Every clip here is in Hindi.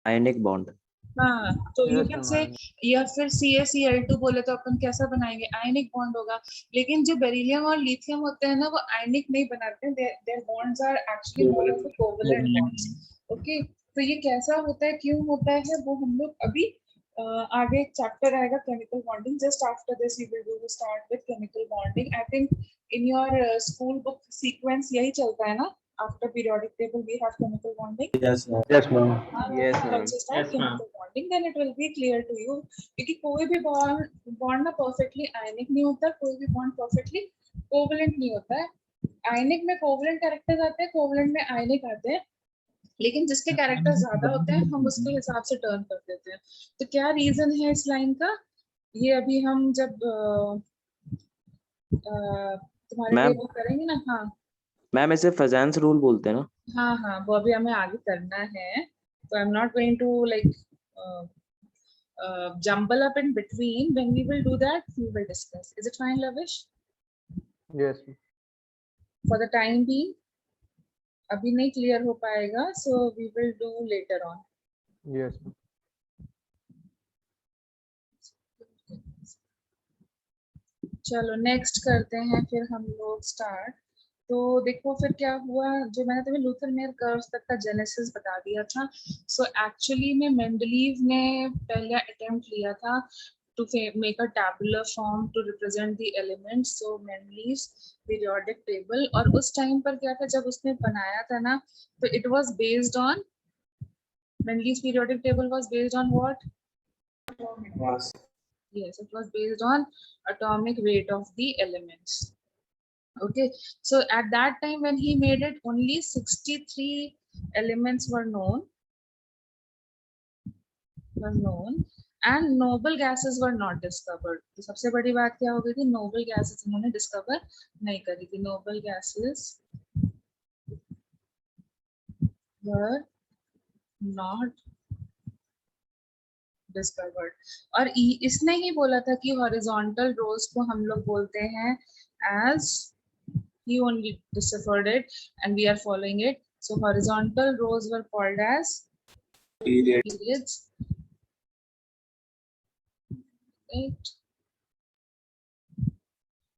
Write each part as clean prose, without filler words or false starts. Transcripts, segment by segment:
Ionic bond. हाँ, तो यू Yes, कैन ma'am. से, या फिर CaCl2 बोले तो अपन कैसा बनाएंगे, आयनिक बॉन्ड होगा। लेकिन जो बेरिलियम और लिथियम होते हैं ना, वो आयनिक नहीं बनाते हैं, their bonds are actually more of covalent bonds. Okay, तो ये कैसा होता है, क्यों होता है, वो हम लोग अभी आगे एक चैप्टर आएगा chemical bonding, just after this we will do start with chemical bonding. I think in your school book sequence यही चलता है ना, after periodic table we have chemical bonding. Yes, ma'am. Yes, तो ma'am. once you start chemical bonding then it will be clear to you, क्योंकि कोई भी बॉन्ड ना परफेक्टली आयनिक नहीं होता, कोई भी बॉन्ड परफेक्टली कोवलेंट नहीं होता है। आयनिक में कोवलेंट कैरेक्टर्स आते हैं, कोवलेंट में आयनिक आते हैं, लेकिन जिसके कैरेक्टर ज्यादा होते हैं हम उसके हिसाब से टर्न कर देते हैं। तो क्या रीजन है इस लाइन का, ये अभी हम जब तुम्हारे लिए वो करेंगे ना। हाँ मैम इसे फजान्स रूल बोलते हैं ना। हाँ हाँ, वो अभी हमें आगे करना है, तो I am not going to like jumble up in between. When we will do that we will discuss. Is it fine, Lavish? Yes. For the time being अभी नहीं क्लियर हो पाएगा, so we will do later on. Yes. चलो नेक्स्ट करते हैं फिर हम लोग स्टार्ट। तो देखो फिर क्या हुआ, जो मैंने तुम्हें लूथर मेयर कर्व्स तक का जेनेसिस बता दिया था। सो एक्चुअली में मेंडलीव ने पहला अटेम्प्ट लिया था to make a tabular form to represent the elements, so Mendeley's periodic table। और उस टाइम पर क्या था, जब उसने बनाया था ना, तो it was based on, Mendeley's periodic table was based on what? Yes, it was based on atomic weight of the elements. Okay, so at that time when he made it, only 63 elements were known, and noble gases were not discovered. तो सबसे बड़ी बात क्या हो गई थी, noble gases इन्होंने discover नहीं करी थी। noble gases were not discovered। और इसने ही बोला था कि horizontal rows को हम लोग बोलते हैं as, he only deciphered it and we are following it, so horizontal rows were called as periods, right?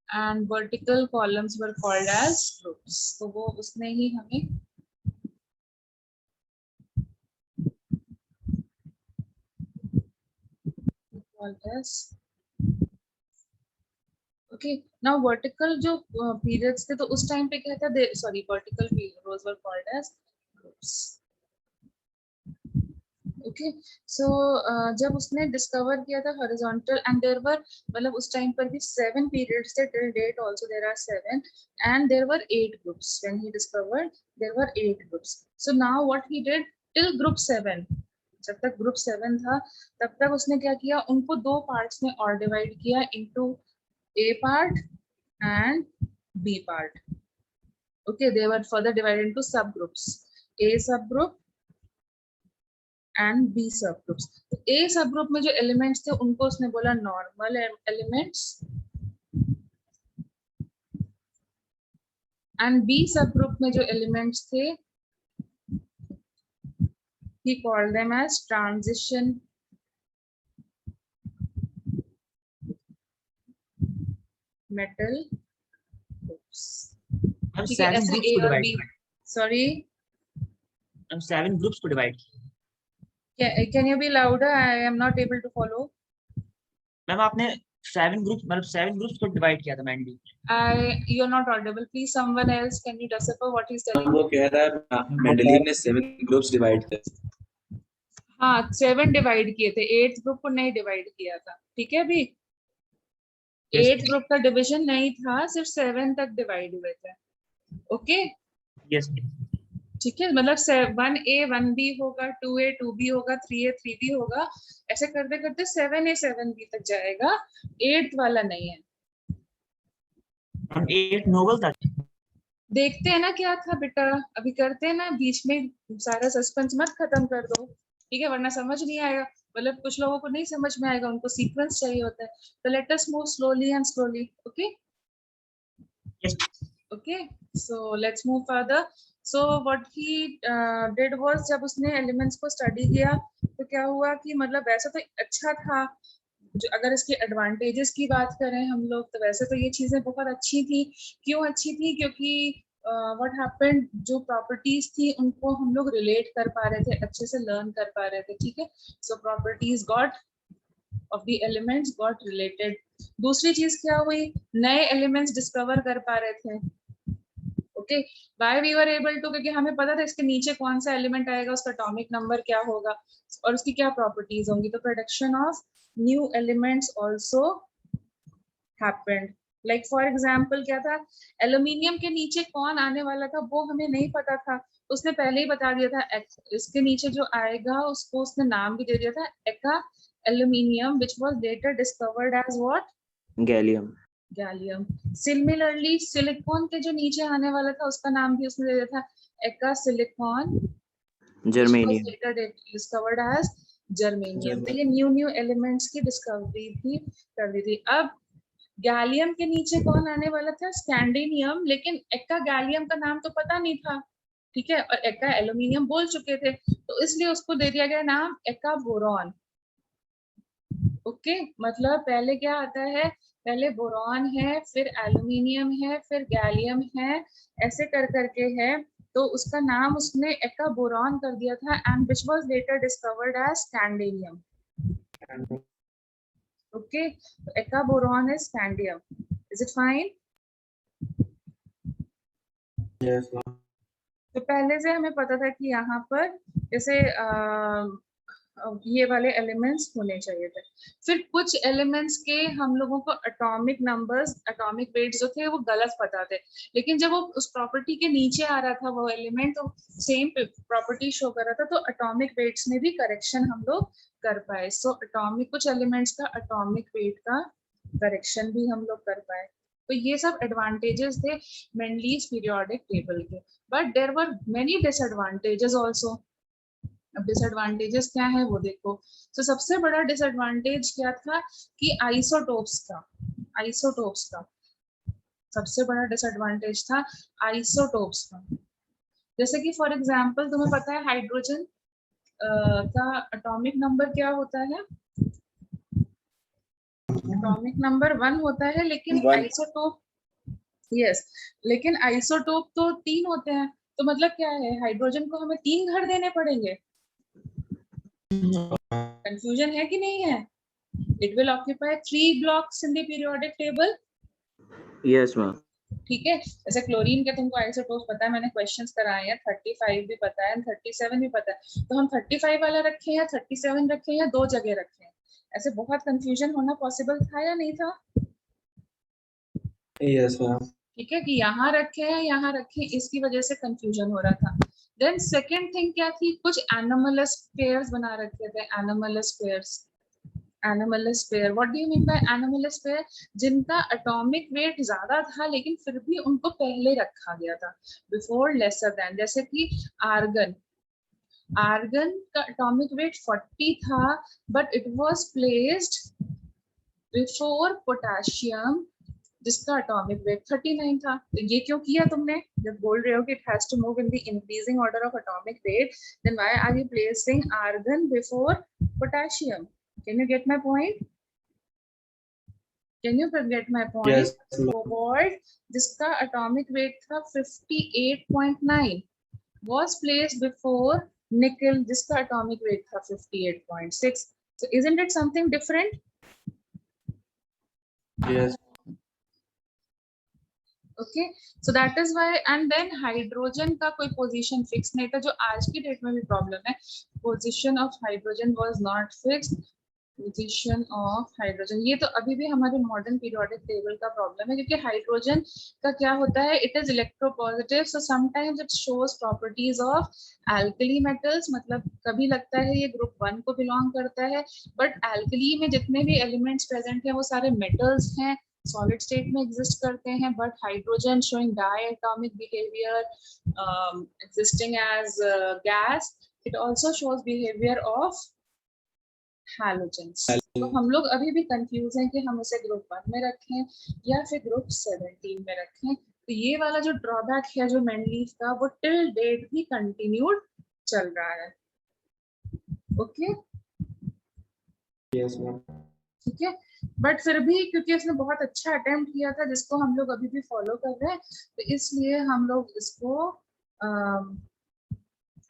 And vertical columns were called as groups। तो वो उसने ही हमें called as, okay, now vertical जो periods थे, तो उस टाइम पे क्या था, sorry, vertical rows were called as groups। okay, so जब उसने डिस्कवर किया था horizontal, and there were, मतलब उस टाइम पर भी 7 periods थे, till date also there are 7, and there were 8 groups when he discovered, there were 8 groups। so now what he did till group 7, जब तक group 7 था तब तक उसने क्या किया, उनको 2 parts में और डिवाइड किया, into A part and B part। okay, they were further divided into subgroups, A subgroup and B subgroups। तो A subgroup में जो elements थे उनको उसने बोला normal elements, and B subgroup में जो elements थे he called them as transition metal groups। ठीक है, ऐसे A और B, sorry, 7 ग्रुप्स को डिवाइड किया। can you be louder, I am not able to follow। Ma'am आपने 7 ग्रुप्स, मतलब 7 ग्रुप्स को डिवाइड किया था Mendeley. You're not audible, please someone else, can you decipher what he's telling? वो कह रहा है मेंडलीव ने 7 ग्रुप्स डिवाइड किए। हाँ 7 डिवाइड किए थे, 8th ग्रुप को नहीं डिवाइड किया था। ठीक है, अभी 8th ग्रुप का डिवीजन नहीं था, सिर्फ 7 तक डिवाइड हुए थे। ओके, यस, ठीक है, मतलब 1A 1B होगा, 2A 2B होगा, 3A 3B होगा, ऐसे करते करते 7A 7B तक जाएगा, 8th वाला नहीं है। 8 नोबल था। देखते हैं ना क्या था बेटा, अभी करते हैं ना, बीच में सारा सस्पेंस मत खत्म कर दो, ठीक है, वरना समझ नहीं आएगा। मतलब कुछ लोगों को नहीं समझ में आएगा, उनको सीक्वेंस चाहिए होता है। तो let us move slowly and slowly. Okay, yes, okay, so let's move further। So what he did was, जब उसने एलिमेंट्स को स्टडी किया तो क्या हुआ कि मतलब वैसे तो अच्छा था, जो अगर इसके एडवांटेजेस की बात करें हम लोग तो वैसे तो ये चीजें बहुत अच्छी थी। क्यों अच्छी थी? क्योंकि व्हाट हैपेंड, जो प्रॉपर्टीज थी उनको हम लोग रिलेट कर पा रहे थे, अच्छे से लर्न कर पा रहे थे, ठीक है। So properties got of the elements got related. दूसरी चीज क्या हुई, नए एलिमेंट्स डिस्कवर कर पा रहे थे। Okay, why we were able to, क्योंकि हमें पता था इसके नीचे कौन सा एलिमेंट आएगा, उसका एटॉमिक नंबर क्या होगा और उसकी क्या प्रॉपर्टीज होंगी। तो production of new elements also happened. Like for example क्या था, एल्यूमिनियम के नीचे कौन आने वाला था वो हमें नहीं पता था, उसने पहले ही बता दिया था इसके नीचे जो आएगा उसको उसने नाम भी दे दिया था एका aluminium, which was later discovered as what? Gallium. Gallium. Similarly, silicon के जो नीचे आने वाला था उसका नाम भी उसने दे दिया था एका silicon, germanium. later discovered as germanium. तो ये न्यू एलिमेंट्स की डिस्कवरी भी कर दी थी। अब गैलियम के नीचे कौन आने वाला था? स्कैंडिनियम, लेकिन एका गैलियम का नाम तो पता नहीं था, ठीक है, और एका एल्यूमिनियम बोल चुके थे, तो इसलिए उसको दे दिया गया नाम एका बोरॉन। ओके, मतलब पहले क्या आता है, पहले बोरॉन है, फिर एल्यूमिनियम है, फिर गैलियम है, ऐसे कर करके है, तो उसका नाम उसने एका बोरॉन कर दिया था and which was later discovered as scandium. Okay, एका boron is scandium. Is it fine? Yes, ma'am. तो पहले से हमें पता था कि यहाँ पर जैसे ये वाले एलिमेंट्स होने चाहिए थे। फिर कुछ एलिमेंट्स के हम लोगों को एटॉमिक नंबर्स, एटॉमिक वेट्स जो थे वो गलत पता थे, लेकिन जब वो उस प्रॉपर्टी के नीचे आ रहा था वो एलिमेंट तो सेम प्रॉपर्टी शो कर रहा था, तो एटॉमिक वेट्स में भी करेक्शन हम लोग कर पाए। सो एटॉमिक, कुछ एलिमेंट्स का एटॉमिक वेट का करेक्शन भी हम लोग कर पाए। तो ये सब एडवांटेजेस थे मेंडलीज पीरियोडिक टेबल के, but there were many disadvantages also. अब डिसएडवांटेजेस क्या है वो देखो। तो सबसे बड़ा डिसएडवांटेज क्या था कि आइसोटोप्स का, आइसोटोप्स का सबसे बड़ा डिसएडवांटेज था आइसोटोप्स का। जैसे कि फॉर एग्जांपल तुम्हें पता है हाइड्रोजन का एटॉमिक नंबर क्या होता है? एटॉमिक नंबर 1 होता है, लेकिन आइसोटोप, यस, लेकिन आइसोटोप तो 3 होते हैं, तो मतलब क्या है, हाइड्रोजन को हमें 3 घर देने पड़ेंगे। कंफ्यूजन है कि नहीं है? It will occupy 3 blocks in the periodic table. Yes ma'am. ठीक है, जैसे क्लोरीन के तुमको आइसोटोप्स पता है, मैंने क्वेश्चंस कराए हैं, 35 भी पता है, 37 भी पता है, तो हम 35 वाला रखें या 37 रखें या 2 जगह रखें, ऐसे बहुत कंफ्यूजन होना पॉसिबल था या नहीं था? Yes, ma'am. ठीक है, कि यहाँ रखे हैं यहाँ रखे, इसकी वजह से कंफ्यूजन हो रहा था। देन सेकंड थिंग क्या थी, कुछ एनोमलस पेयर्स बना रखे थे, anomalous pairs. Anomalous pair, what do you mean bye anomalous pair? जिनका एटॉमिक वेट ज्यादा था लेकिन फिर भी उनको पहले रखा गया था, बिफोर लेसर देन। जैसे कि आर्गन, आर्गन का एटॉमिक वेट 40 था but it was placed before potassium जिसका एटॉमिक वेट 39 था। तो ये क्यों किया तुमने? जब बोल रहे हो कि it has to move in the increasing order of atomic weight, then why are you placing argon before potassium? Can you get my point? Can you get my point? Yes, ma'am. Cobalt, जिसका atomic weight था 58.9, was placed before nickel, जिसका atomic weight था 58.6. So isn't it something different? Yes. Okay, so that is why, and then hydrogen का कोई position fix नहीं था, जो आज की डेट में भी प्रॉब्लम है, position of hydrogen was not fixed. Position of hydrogen, ये तो अभी भी हमारे मॉडर्न पीरियोडिक टेबल का प्रॉब्लम है, क्योंकि हाइड्रोजन का क्या होता है, it is electropositive, so sometimes it shows properties of alkali metals, मतलब कभी लगता है ये ग्रुप 1 को बिलोंग करता है, बट एल्कली में जितने भी एलिमेंट्स प्रेजेंट हैं वो सारे मेटल्स हैं, सॉलिड स्टेट में एग्जिस्ट करते हैं, but hydrogen showing diatomic behaviour, existing as gas, it also shows behaviour of halogens. तो हम लोग अभी भी कंफ्यूज हैं कि हम इसे ग्रुप 1 में रखें या फिर ग्रुप 17 में रखें, तो ये वाला जो ड्रॉबैक है जो मेंडलीव का, वो टिल डेट भी कंटिन्यूड चल रहा है। Okay Yes, ma'am. ठीक है, बट फिर भी क्योंकि उसने बहुत अच्छा अटेम्प्ट किया था जिसको हम लोग अभी भी फॉलो कर रहे हैं, तो इसलिए हम लोग इसको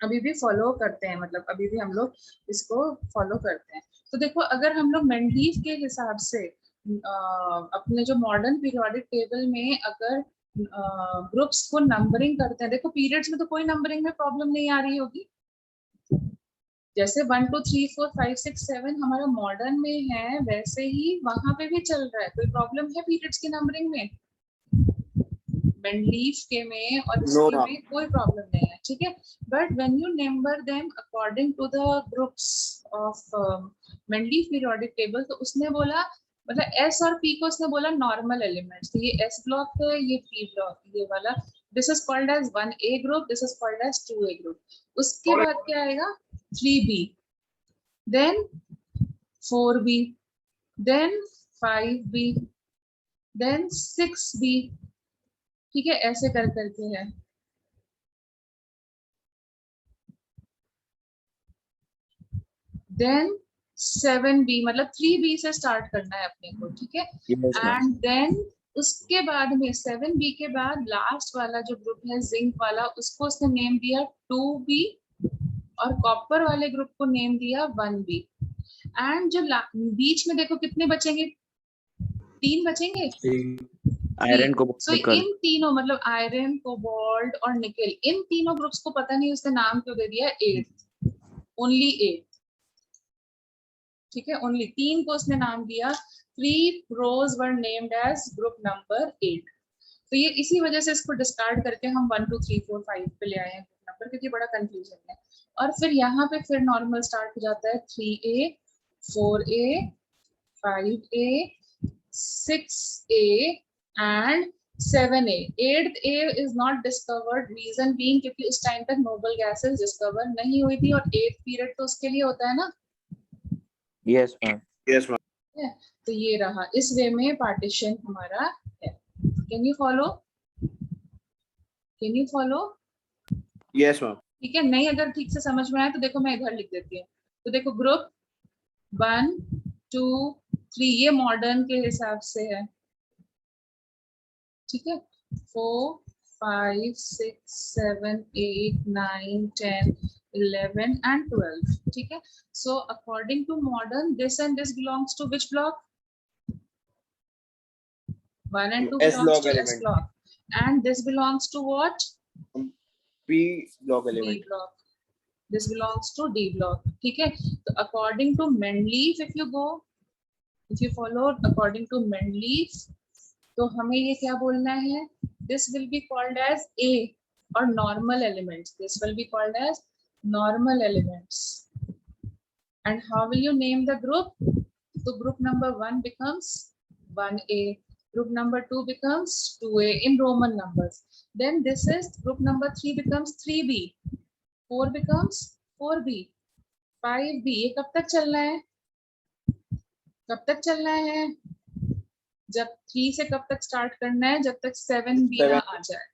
अभी भी फॉलो करते हैं, मतलब अभी भी हम लोग इसको फॉलो करते हैं। तो देखो अगर हम लोग मेंडलीव के हिसाब से अपने जो मॉडर्न पीरियोडिक टेबल में अगर ग्रुप्स को नंबरिंग करते हैं, देखो पीरियड्स में तो कोई नंबरिंग में प्रॉब्लम नहीं आ रही होगी, जैसे 1 2 3 4 5 6 7 हमारा मॉडर्न में है वैसे ही वहां पे भी चल रहा है। कोई प्रॉब्लम है पीरियड्स की नंबरिंग में? मेंडलीव के में और इसके में कोई प्रॉब्लम नहीं है, ठीक है। But when you number them according to the groups of Mendeleev periodic table, तो उसने बोला मतलब एस और पी को उसने बोला नॉर्मल एलिमेंट्स, तो ये एस ब्लॉक है, ये पी ब्लॉक, ये वाला this is called as 1A group, this is called as 2A group. उसके बाद क्या आएगा? 3B, then 4B, then 5B, then 6B, ठीक है, ऐसे कर करके है। देन 7B, मतलब 3B से स्टार्ट करना है अपने को, ठीक है। Yes, ma'am. एंड देन उसके बाद में 7B के बाद लास्ट वाला जो ग्रुप है जिंक वाला, उसको उसने नेम दिया 2B, और कॉपर वाले ग्रुप को नेम दिया 1B। एंड जो बीच में देखो कितने बचेंगे? 3 बचेंगे। Iron को सो nickel. इन तीनों मतलब आयरन, कोबाल्ट और निकेल, इन तीनों ग्रुप्स को पता नहीं उसने नाम क्यों दे दिया 8, ओनली 8, ठीक है, ओनली 3 को उसने नाम दिया। 3 rows were named as group number 8। तो ये इसी वजह से इसको डिस्कार्ड करके हम 1 2 3 4 5 पे ले आए हैं ग्रुप नंबर, क्योंकि बड़ा कंफ्यूजन है। और फिर यहाँ पे फिर नॉर्मल स्टार्ट हो जाता है 3A 4A 5A 6A and 7A। 8th A is not discovered, reason being क्योंकि उस टाइम तक नोबल गैसेस डिस्कवर नहीं हुई थी, और 8th पीरियड तो उसके लिए होता है ना। Yes, ma'am. Yes, ma'am. तो ये रहा, इस वे में पार्टीशन हमारा है। Can you follow? Can you follow? Yes, ma'am. ठीक है, नहीं अगर ठीक से समझ में आया तो देखो मैं इधर लिख देती हूँ। तो देखो ग्रुप 1 2 3 ये मॉडर्न के हिसाब से है, ठीक है। 4 5 6 7 8 9 10 11 and 12, ठीक है। So according to modern, this and this belongs to which block? 1 and 2 S belongs block to S element. block, and this belongs to what? P block D element. block. This belongs to D block, ठीक है। तो according to Mendeleev, if you follow according to Mendeleev, तो हमें ये क्या बोलना है? This will be called as A or normal elements. This will be called as normal elements. And how will you name the group? So group number 1 becomes 1A, group number 2 becomes 2A in Roman numbers. Then this is group number 3 becomes 3B, 4 becomes 4B, 5B। ये कब तक चलना है? कब तक चलना है? जब 3 से कब तक स्टार्ट करना है? जब तक 7B ना आ जाए।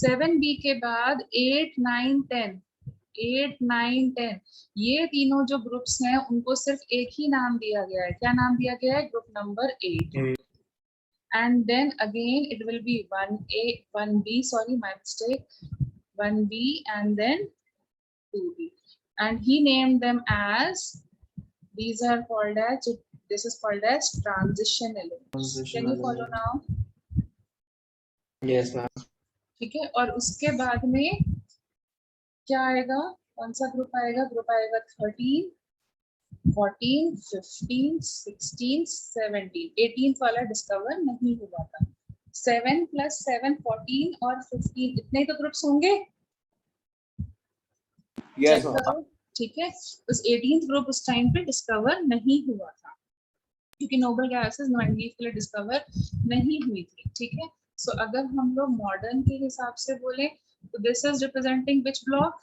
7B के बाद 8 9 10, 8 9 10 ये तीनों जो ग्रुप्स हैं उनको सिर्फ एक ही नाम दिया गया है। क्या नाम दिया गया है? Group number 8। And then again it will be 1A 1B, sorry my mistake, 1B and then 2B, and he named them as, these are called as, this is called as transition elements. Can you follow now? Yes, ma'am. ठीक है, और उसके बाद में क्या आएगा? कौन सा ग्रुप आएगा? ग्रुप आएगा 13 14 15 16 17, 18th वाला डिस्कवर नहीं हुआ था। 7 + 7 14 और 15, इतने ही तो ग्रुप्स होंगे। Yes, check ma'am. करो, ठीक है। उस 18th ग्रुप उस टाइम पे डिस्कवर नहीं हुआ था क्योंकि नोबल गैसेस मेंडलीव के लिए डिस्कवर नहीं हुई थी, ठीक है। सो अगर हम लोग मॉडर्न के हिसाब से बोले तो this is representing which block?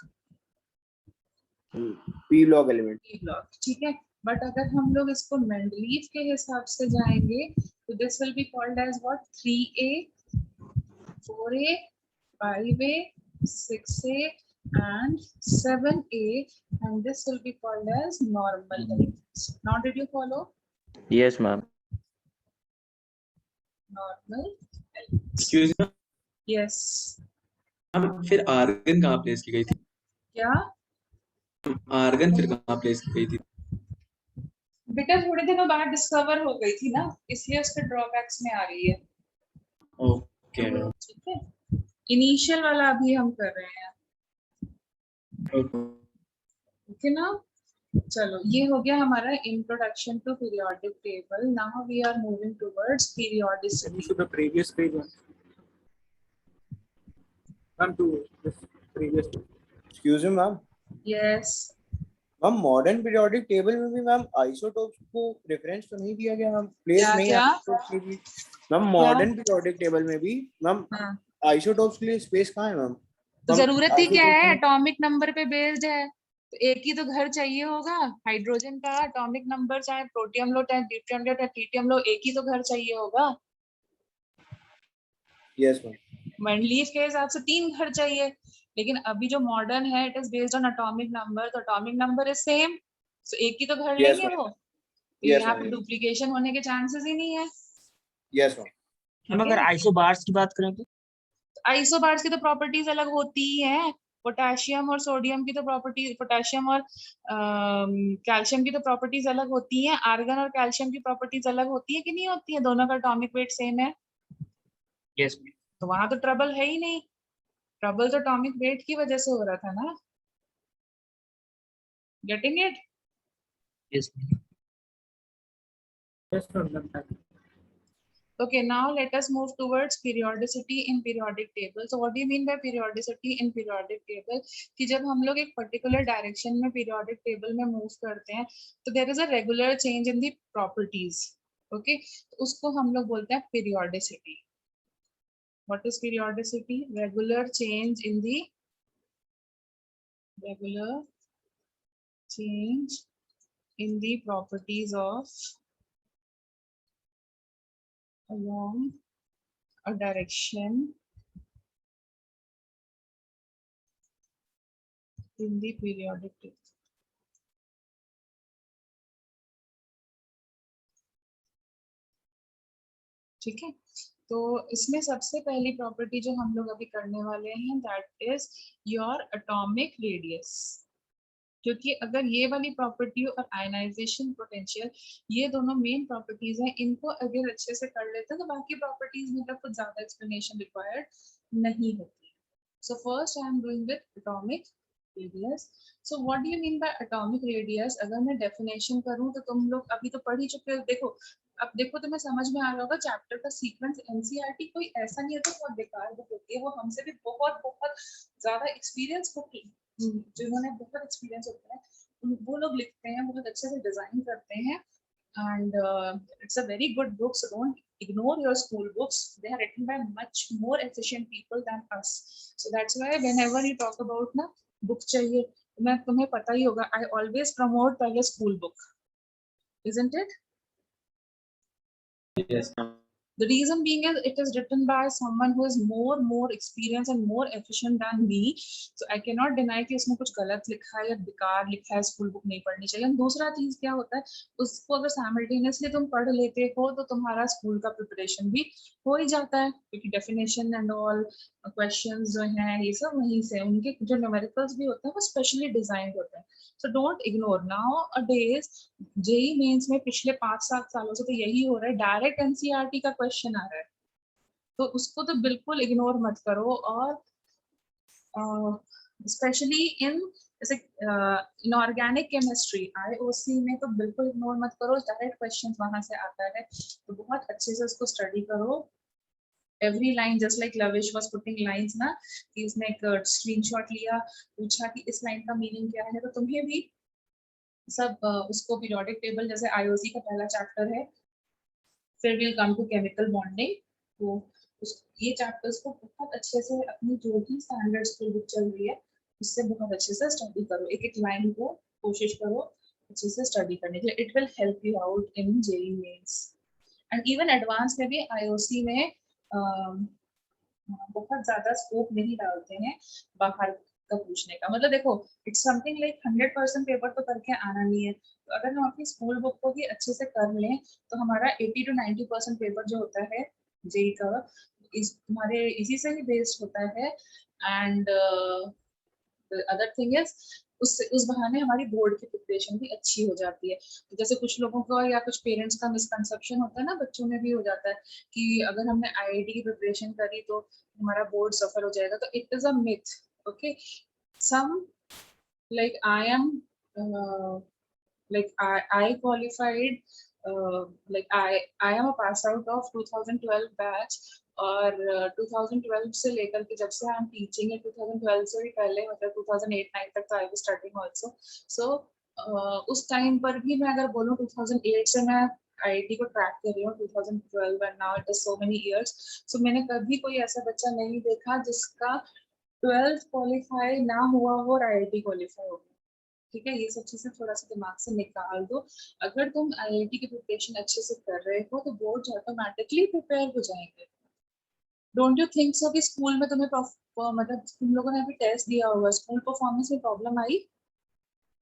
P block element. P block, ठीक है। बट अगर हम लोग इसको मेंडलीव के हिसाब से जाएंगे तो this will be called as what? 3A 4A, 5A, 6A, and 7A, and this will be called as normal elements. Now, did you follow? Yes, ma'am. Normal elements. Excuse me Yes. Ma'am, फिर आर्गन कहाँ प्लेस की गई थी? क्या आर्गन फिर कहाँ प्लेस की गई थी? बेटा थोड़े दिनों बाद डिस्कवर हो गई थी ना, इसलिए उसके ड्रॉबैक्स में आ रही है। ओके ठीक है, इनिशियल वाला अभी हम कर रहे हैं। ओके ना, चलो ये हो गया हमारा introduction to periodic table. Now we are moving towards periodicity. to the previous page. Come to this previous page. Excuse me, ma'am. Yes, ma'am modern periodic table में भी मैम आइसोटोप्स को प्रेफरेंस तो नहीं दिया गया मैम, प्लेस क्या- नहीं क्या? है isotopes के भी। मैम मॉडर्न पीरियोडिक टेबल में भी मैम हाँ, आइसोटोप्स के लिए स्पेस कहाँ है मैम? तो मैम, जरूरत ही क्या है, isotopes में- एटॉमिक नंबर पे बेस्ड है, तो एक ही तो घर चाहिए होगा। हाइड्रोजन का एटॉमिक नंबर चाहे प्रोटियम लो चाहे ड्यूटेरियम लो चाहे ट्रिटियम लो, एक ही तो घर चाहिए होगा। Yes ma'am. मंडलीफ के हिसाब से 3 घर चाहिए, लेकिन अभी जो मॉडर्न है it is based on atomic number, तो एटॉमिक नंबर इज सेम, सो एक ही तो घर Yes, लेंगे ma'am. वो, तो Yes, यहाँ ma'am. पे डुप्लीकेशन होने के चांसेस ही नहीं है। Yes ma'am. मैम अगर आइसोबार्स की बात करें तो आइसोबार्स की तो प्रॉपर्टीज अलग होती ही हैं। पोटेशियम और सोडियम की तो प्रॉपर्टी, पोटेशियम और कैल्शियम की तो प्रॉपर्टीज अलग होती हैं। आर्गन और कैल्शियम की प्रॉपर्टीज अलग होती है कि नहीं होती है? दोनों का एटॉमिक वेट सेम है, यस तो वहां तो ट्रबल है ही नहीं। ट्रबल तो एटॉमिक वेट की वजह से हो रहा था ना। Getting it? Yes Yes, ma'am. Okay, now let us move towards periodicity in periodic table. So what do you mean by periodicity in periodic table? कि जब हम लोग एक particular direction में periodic table में move करते हैं, तो there is a regular change in the properties. Okay, तो उसको हम लोग बोलते हैं periodicity. What is periodicity? Regular change in the properties of along a direction in the periodic table. ठीक है, तो इसमें सबसे पहली प्रॉपर्टी जो हम लोग अभी करने वाले हैं that is your atomic radius. क्योंकि अगर ये वाली प्रॉपर्टी और आयनाइजेशन पोटेंशियल, ये दोनों मेन प्रॉपर्टीज हैं, इनको अगर अच्छे से कर लेते हैं तो बाकी प्रॉपर्टीज में कुछ ज्यादा एक्सप्लेनेशन रिक्वायर्ड नहीं होती। So first I am doing with atomic radius. So what do you mean bye atomic radius? अगर मैं डेफिनेशन करूं तो तुम लोग अभी तो पढ़ ही चुके हो। देखो, अब देखो तुम्हें समझ में आ रहा होगा चैप्टर का सीक्वेंस। एनसीईआरटी कोई ऐसा नहीं होता बहुत बेकार बुक होती है, वो हमसे भी बहुत बहुत ज्यादा एक्सपीरियंस बुक, जिन्होंने बहुत एक्सपीरियंस होता है वो लोग लिखते हैं, बहुत अच्छे से डिजाइन करते हैं, and it's a very good book, so don't ignore your school books. They are written by much more efficient people than us, so that's why whenever you talk about na book चाहिए, मैं तुम्हें पता ही होगा, I always promote पहले school book, isn't it? Yes The reason being is it is written by someone who is more experienced and more efficient than me, so I cannot deny कि उसमें कुछ गलत लिखा है या बेकार लिखा है, स्कूल बुक नहीं पढ़नी चाहिए। दूसरा चीज क्या होता है, उसको अगर साइमल्टेनियसली तुम पढ़ लेते हो तो तुम्हारा स्कूल का प्रिपरेशन भी हो ही जाता है, क्योंकि डेफिनेशन एंड ऑल क्वेश्चंस जो हैं ये सब वहीं से, उनके जो न्यूमेरिकल्स भी होते हैं वो स्पेशली डिजाइंड होते हैं। So don't ignore. Nowadays JEE Mains में पिछले 5-7 सालों से तो यही हो रहा है, डायरेक्ट एनसीईआरटी का क्वेश्चन आ रहा है, तो उसको तो बिल्कुल इग्नोर मत करो। और स्पेशली इन जैसे इनऑर्गेनिक केमिस्ट्री आईओसी में तो बिल्कुल इग्नोर मत करो, डायरेक्ट क्वेश्चन वहां से आता है, तो बहुत अच्छे से उसको स्टडी करो। Every line just like lavish was putting lines ना, कि उसने एक स्क्रीनशॉट लिया, पूछा कि इस लाइन का मीनिंग क्या है, तो तुम्हें भी सब उसको पीरियोडिक टेबल, जैसे आईओसी का पहला चैप्टर है, फिर will come to chemical bonding, तो ये चैप्टर्स को बहुत अच्छे से अपनी जो भी स्टैंडर्ड स्कूल बुक चल रही है उससे बहुत अच्छे से स्टडी करो, एक एक लाइन को कोशिश करो अच्छे से स्टडी करने के लिए। It will help you out in JEE Mains and even advance में भी। आईओसी में बहुत ज्यादा स्कोप नहीं डालते हैं बाहर का पूछने का। मतलब देखो, इट्स समथिंग लाइक 100% पेपर तो करके आना नहीं है। तो अगर हम अपनी स्कूल बुक को भी अच्छे से कर लें तो हमारा 80 to 90% पेपर जो होता है जेई का हमारे इसी से ही बेस्ड होता है। एंड अदर थिंग इज उस बहाने हमारी बोर्ड की प्रिपरेशन भी अच्छी हो जाती है। तो जैसे कुछ लोगों का या कुछ पेरेंट्स का मिसकंसेप्शन होता है ना, बच्चों में भी हो जाता है कि अगर हमने आईआईटी की प्रिपरेशन करी तो हमारा बोर्ड सफर हो जाएगा। तो it is a myth. Okay, some like I am like I qualified I am a pass out of 2012 batch और 2012 से लेकर के जब से आई एम टीचिंग है 2012 से भी पहले मतलब 2008-9 तक तो आई वाज स्टार्टिंग आल्सो। सो उस टाइम पर भी मैं अगर बोलूं 2008 से मैं आईआईटी को ट्रैक कर रही हूँ 2012 and now it is so many years. So मैंने कभी कोई ऐसा बच्चा नहीं देखा जिसका 12th क्वालिफाई ना हुआ हो और आईआईटी क्वालिफाई हो। ठीक है, ये सब चीजें थोड़ा सा दिमाग से निकाल दो। अगर तुम आईआईटी की प्रिपरेशन अच्छे से कर रहे हो तो बोर्ड ऑटोमेटिकली प्रिपेयर हो जाएंगे। डोंट यू थिंक सो कि स्कूल में तुम्हें मतलब तुम लोगों ने अभी टेस्ट दिया होगा, स्कूल परफॉर्मेंस में प्रॉब्लम आई?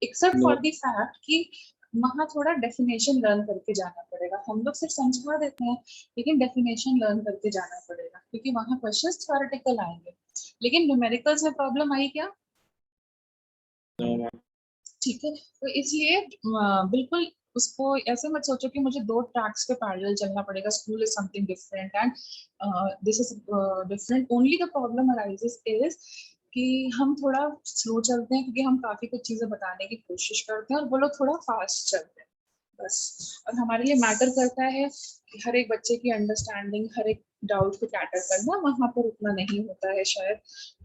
Except No. For the fact कि वहाँ थोड़ा डेफिनेशन लर्न करके जाना पड़ेगा। हम लोग सिर्फ समझा देते हैं लेकिन डेफिनेशन लर्न करके जाना पड़ेगा क्योंकि वहाँ क्वेश्चंस थ्योरेटिकल आएंगे। लेकिन न्यूमेरिकल्स में प्रॉब्लम आई क्या? No. ठीक है, तो इसलिए बिल्कुल उसको ऐसे मत सोचो कि मुझे दो ट्रैक्स पे पैरेलल चलना पड़ेगा। School is something different and this is different. Only the problem arises is कि हम थोड़ा स्लो चलते हैं क्योंकि हम काफी कुछ चीजें बताने की कोशिश करते हैं और वो लोग थोड़ा फास्ट चलते हैं बस। और हमारे लिए मैटर करता है कि हर एक बच्चे की अंडरस्टैंडिंग, हर एक डाउट को कैटर करना वहां पर उतना नहीं होता है शायद।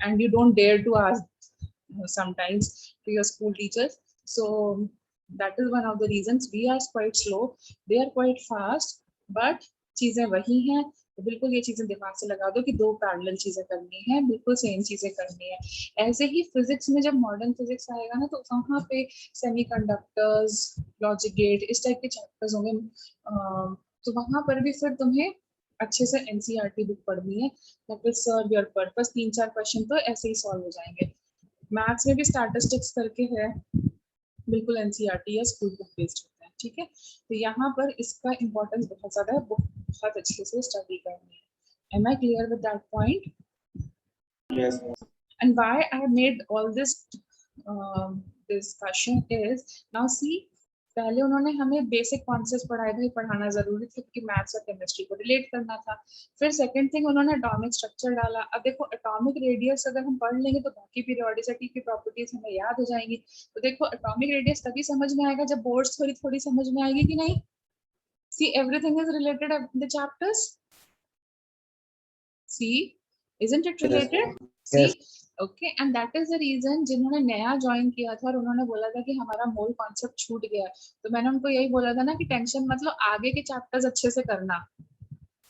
And you don't dare to ask sometimes to your school teachers. So that is one of the reasons we are quite slow, they are quite fast, but चीजें वही हैं। तो बिल्कुल ये चीजें दिमाग से लगा दो कि दो पैरेलल चीजें करनी है, बिल्कुल सेम चीजें करनी है। ऐसे ही फिजिक्स में जब मॉडर्न फिजिक्स आएगा ना तो वहाँ पे सेमीकंडक्टर्स, लॉजिक गेट, इस टाइप के चैप्टर्स होंगे। तो वहाँ पर भी फिर तुम्हें अच्छे से एनसीईआरटी बुक पढ़नी है। That will serve your purpose. 3-4 question तो ऐसे ही सॉल्व हो जाएंगे। मैथ्स में भी स्टैटिस्टिक्स करके है, बिल्कुल एनसीईआरटी या स्कूल बुक बेस्ड होता है। ठीक है, तो यहाँ पर इसका इम्पोर्टेंस बहुत ज्यादा है, बुक बहुत अच्छे से स्टडी करनी है। Am I clear with that point? Yes. And why I made all this discussion is, now see, पहले उन्होंने हमें बेसिक कॉन्सेप्ट पढ़ाए, भाई पढ़ाना जरूरी था क्योंकि मैथ्स और केमिस्ट्री को रिलेट करना था। फिर सेकंड थिंग उन्होंने एटॉमिक स्ट्रक्चर डाला। अब देखो एटॉमिक रेडियस अगर हम पढ़ लेंगे तो बाकी पीरियोडिसिटी की प्रॉपर्टीज हमें याद हो जाएंगी। तो देखो एटॉमिक रेडियस तभी समझ में आएगा जब बोर्ड्स थोड़ी थोड़ी समझ में आएगी कि नहीं। See everything is related in the chapters. See isn't it related? See, okay, and that is the reason जिन्होंने नया ज्वाइन किया था और उन्होंने बोला था कि हमारा मोल कॉन्सेप्ट छूट गया, तो मैंने उनको यही बोला था ना कि टेंशन मतलब आगे के चैप्टर्स अच्छे से करना।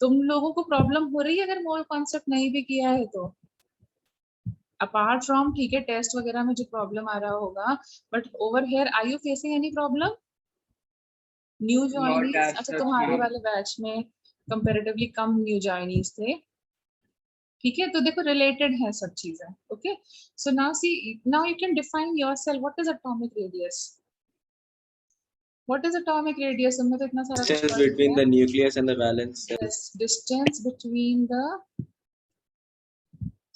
तुम लोगों को प्रॉब्लम हो रही है अगर मोल कॉन्सेप्ट नहीं भी किया है तो, अपार्ट फ्रॉम ठीक है टेस्ट वगैरह में जो प्रॉब्लम आ रहा होगा, but over here are you facing any problem? New joinees, अच्छा तुम्हारे वाले बैच में कंपैरेटिवली कम न्यू ज्वाइनीज थे। ठीक है, तो देखो रिलेटेड है सब चीजें। Okay, so now see, now you can define yourself what is atomic radius. What is atomic radius? हमने तो इतना सारा कुछ Distance पढ़ between लिया। the nucleus and the valence shell. Yes, distance between the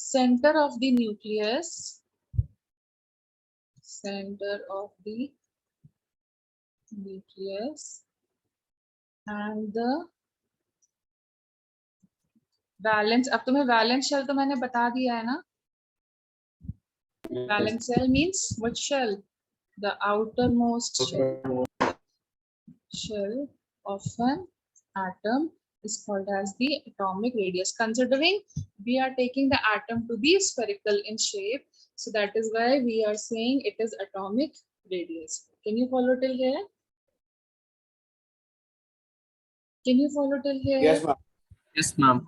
center of the nucleus, center of the nucleus and the valence। अब तुम्हें वैलेंस शेल तो मैंने बता दिया है ना। Valence shell means what shell? The outermost shell of an atom is called as the atomic radius. Considering we are taking the atom to be spherical in shape, so that is why we are saying it is atomic radius. Can you follow till here? Can you follow till here? Yes, ma'am. Yes, ma'am.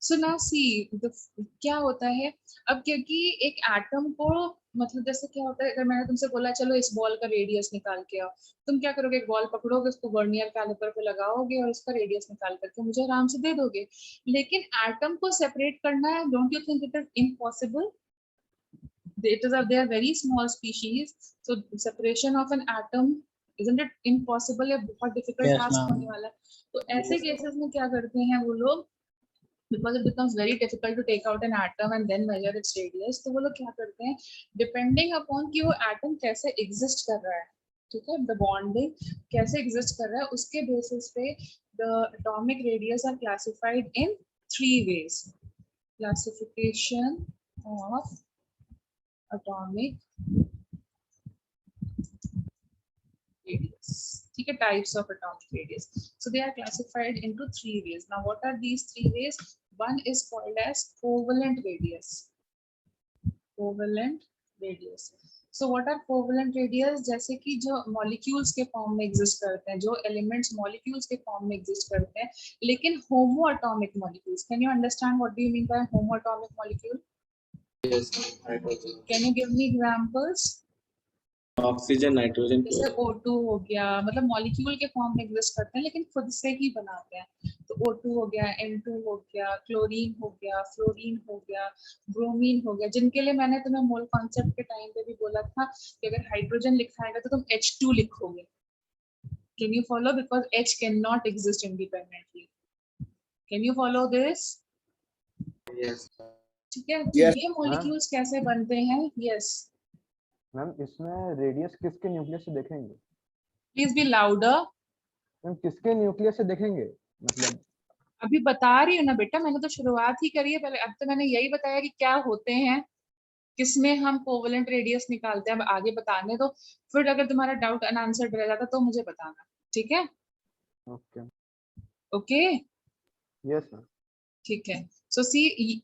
So now see, क्या होता है अब, क्योंकि एक एटम को मतलब जैसे क्या होता है, अगर मैंने तुमसे बोला चलो इस बॉल का रेडियस निकाल के आओ, तुम क्या करोगे, एक बॉल पकड़ोगे, उसको वर्नियर कैलिपर पे लगाओगे और उसका रेडियस निकाल करके मुझे आराम से दे दोगे। लेकिन एटम को सेपरेट करना है, don't you think it is impossible? they are very small species, so separation of an atom, isn't it impossible? या बहुत difficult Yes, task ma'am. होने वाला है। तो ऐसे cases में क्या करते हैं वो लोग, because it becomes very difficult to take out an atom and then measure its radius, तो वो लोग क्या करते हैं, depending upon कि वो atom कैसे exist कर रहा है, ठीक है, the bonding कैसे exist कर रहा है, उसके basis पे the atomic radius are classified in 3 ways. Classification of atomic radius, ठीक है, types of atomic radius. So they are classified into 3 ways. Now what are these 3 ways? One is called as covalent radius. Covalent radius. So what are covalent radius? जैसे कि जो molecules के form में exist करते हैं, जो elements molecules के form में exist करते हैं, लेकिन homoatomic molecules. Can you understand what do you mean by homoatomic molecule? Yes, hydrogen. Can you give me examples? Oxygen, nitrogen, जैसे chlorine. O2 हो गया, मतलब मॉलिक्यूल के फॉर्म में एग्जिस्ट करते हैं लेकिन खुद से ही बनाते हैं। तो O2 हो गया, N2 हो गया, क्लोरीन हो गया, फ्लोरीन हो गया, ब्रोमीन हो गया, जिनके लिए मैंने तुम्हें मोल कॉन्सेप्ट के टाइम पे भी बोला था कि अगर हाइड्रोजन लिखा है तो तुम H2 लिखोगे। Can you follow? Because H can not exist independently. Can you follow this? Yes. ठीक है, तो Yes, ये मॉलिक्यूल्स कैसे बनते हैं? यस, मैम इसमें रेडियस किसके न्यूक्लियस से देखेंगे? Please be louder. मैम किसके न्यूक्लियस से देखेंगे? मतलब अभी बता रही हूँ ना बेटा, मैंने तो शुरुआत ही करी है पहले, अब तो मैंने यही बताया कि क्या होते हैं, किसमें हम कोवेलेंट रेडियस निकालते हैं। अब आगे बताने दो, फिर अगर तुम्हारा डाउट अनआंसर्ड रह जाता तो मुझे बताना, ठीक है? Okay, okay, yes ma'am. ठीक है। सो सी,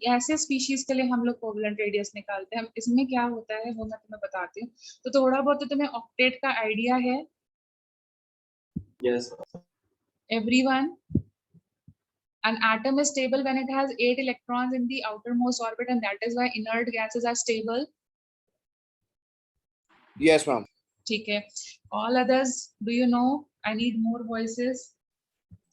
ऐसे स्पीशीज के लिए हम लोग कोवेलेंट रेडियस निकालते हैं। इसमें क्या होता है वो मैं तुम्हें बताती हूँ। तो थोड़ा बहुत तो तुम्हें ऑक्टेट का आइडिया है Yes. Everyone? An atom is stable when it has 8 electrons in the outermost orbit, and that is why inert gases are stable. yes, ma'am. ठीक है। All others, do you know? I need more voices.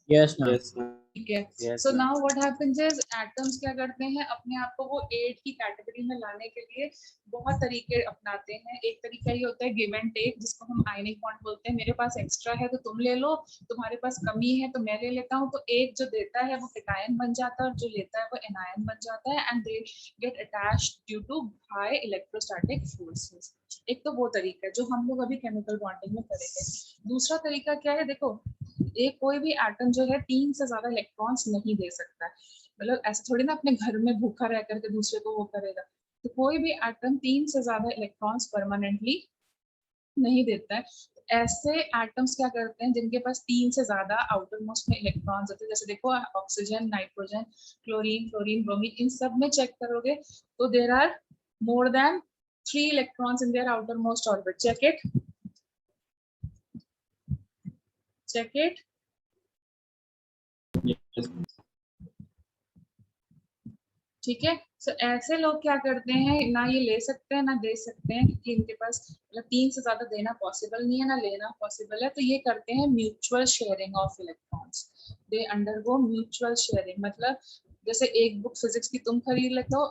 Yes, ma'am. Yes, ma'am. ठीक है। Yes, So ma'am. now what happens is atoms क्या करते हैं, अपने आप को वो 8 की कैटेगरी में लाने के लिए बहुत तरीके अपनाते हैं। एक तरीका ये होता है गिव एंड टेक, जिसको हम आयनिक बॉन्ड बोलते हैं। मेरे पास एक्स्ट्रा है तो तुम ले लो, तुम्हारे पास कमी है तो मैं ले लेता हूँ। तो एक जो देता है वो केटायन बन जाता है और जो लेता है वो एनायन बन जाता है, and they get attached due to high electrostatic forces. एक तो वो तरीका है जो हम लोग अभी केमिकल बॉन्डिंग में करेंगे। दूसरा तरीका क्या है, देखो, एक कोई भी एटम जो है 3 से ज्यादा इलेक्ट्रॉन्स नहीं दे सकता है। मतलब ऐसा थोड़ी ना अपने घर में भूखा रह करके दूसरे को वो करेगा। तो कोई भी एटम 3 से ज्यादा इलेक्ट्रॉन्स परमानेंटली नहीं देता है। ऐसे एटम्स क्या करते हैं जिनके पास 3 से ज्यादा आउटर मोस्ट में इलेक्ट्रॉन्स होते हैं, जैसे देखो oxygen, nitrogen, chlorine, fluorine, bromine, इन सब में चेक करोगे तो there are more than 3 electrons in their outer most orbit. Check it, check it. Yes. ठीक है। सो ऐसे लोग क्या करते हैं, ना ये ले सकते हैं ना दे सकते हैं, क्योंकि इनके पास मतलब 3 से ज्यादा देना पॉसिबल नहीं है ना लेना पॉसिबल है। तो ये करते हैं mutual sharing of electrons. They undergo mutual sharing. मतलब जैसे एक बुक फिजिक्स की तुम खरीद लो,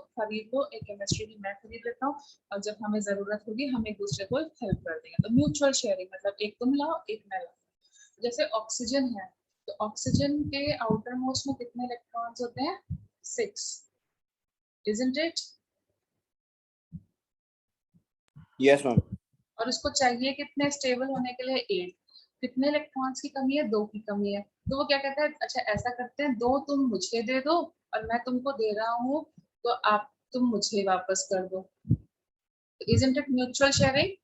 एक केमिस्ट्री की मैं खरीद लेता हूँ, और जब हमें जरूरत होगी हम एक दूसरे को हेल्प कर देंगे। तो म्यूचुअल शेयरिंग मतलब एक तुम लाओ एक मैं लाऊं। जैसे ऑक्सीजन है, तो ऑक्सीजन के आउटर मोस्ट में कितने इलेक्ट्रॉन्स होते हैं? 6, isn't it? Yes, ma'am. और उसको चाहिए कितने स्टेबल होने के लिए? 8। कितने इलेक्ट्रॉन्स की कमी है? 2 की कमी है। तो वो क्या कहता है, अच्छा ऐसा करते हैं 2 तुम मुझे दे दो और मैं तुमको दे रहा हूँ तो आप तुम मुझे वापस कर दो। isn't it mutual sharing?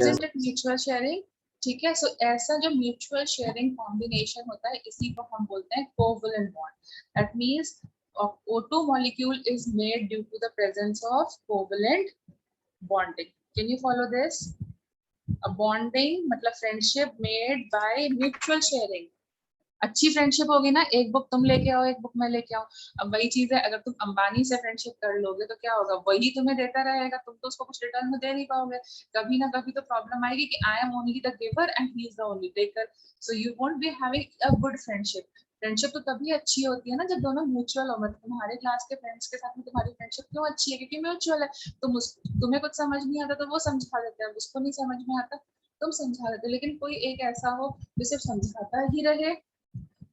isn't it mutual sharing? ठीक है। सो ऐसा जो म्यूचुअल शेयरिंग कॉम्बिनेशन होता है इसी को हम बोलते हैं covalent bond. That means O2 molecule is made due to the presence of covalent bonding. Can you follow this? A bonding मतलब friendship made by mutual sharing. अच्छी फ्रेंडशिप होगी ना, एक बुक तुम लेके आओ एक बुक मैं लेके आऊं। अब वही चीज है, अगर तुम अंबानी से फ्रेंडशिप कर लोगे तो क्या होगा, वही तुम्हें देता रहेगा, तुम तो उसको कुछ रिटर्न में दे नहीं पाओगे। कभी ना कभी तो प्रॉब्लम आएगी कि I am only the giver and he is the only taker, so you won't be having a good friendship. Friendship तो तभी अच्छी होती है ना जब दोनों म्यूचुअल हो। मतलब तुम्हारे क्लास के फ्रेंड्स के साथ में तुम्हारी फ्रेंडशिप क्यों अच्छी है, क्योंकि म्यूचुअल है। तुम्हें कुछ समझ नहीं आता तो वो समझा देते हैं, उसको नहीं समझ में आता तुम समझा देते हो। लेकिन कोई एक ऐसा हो जो सिर्फ समझाता ही रहे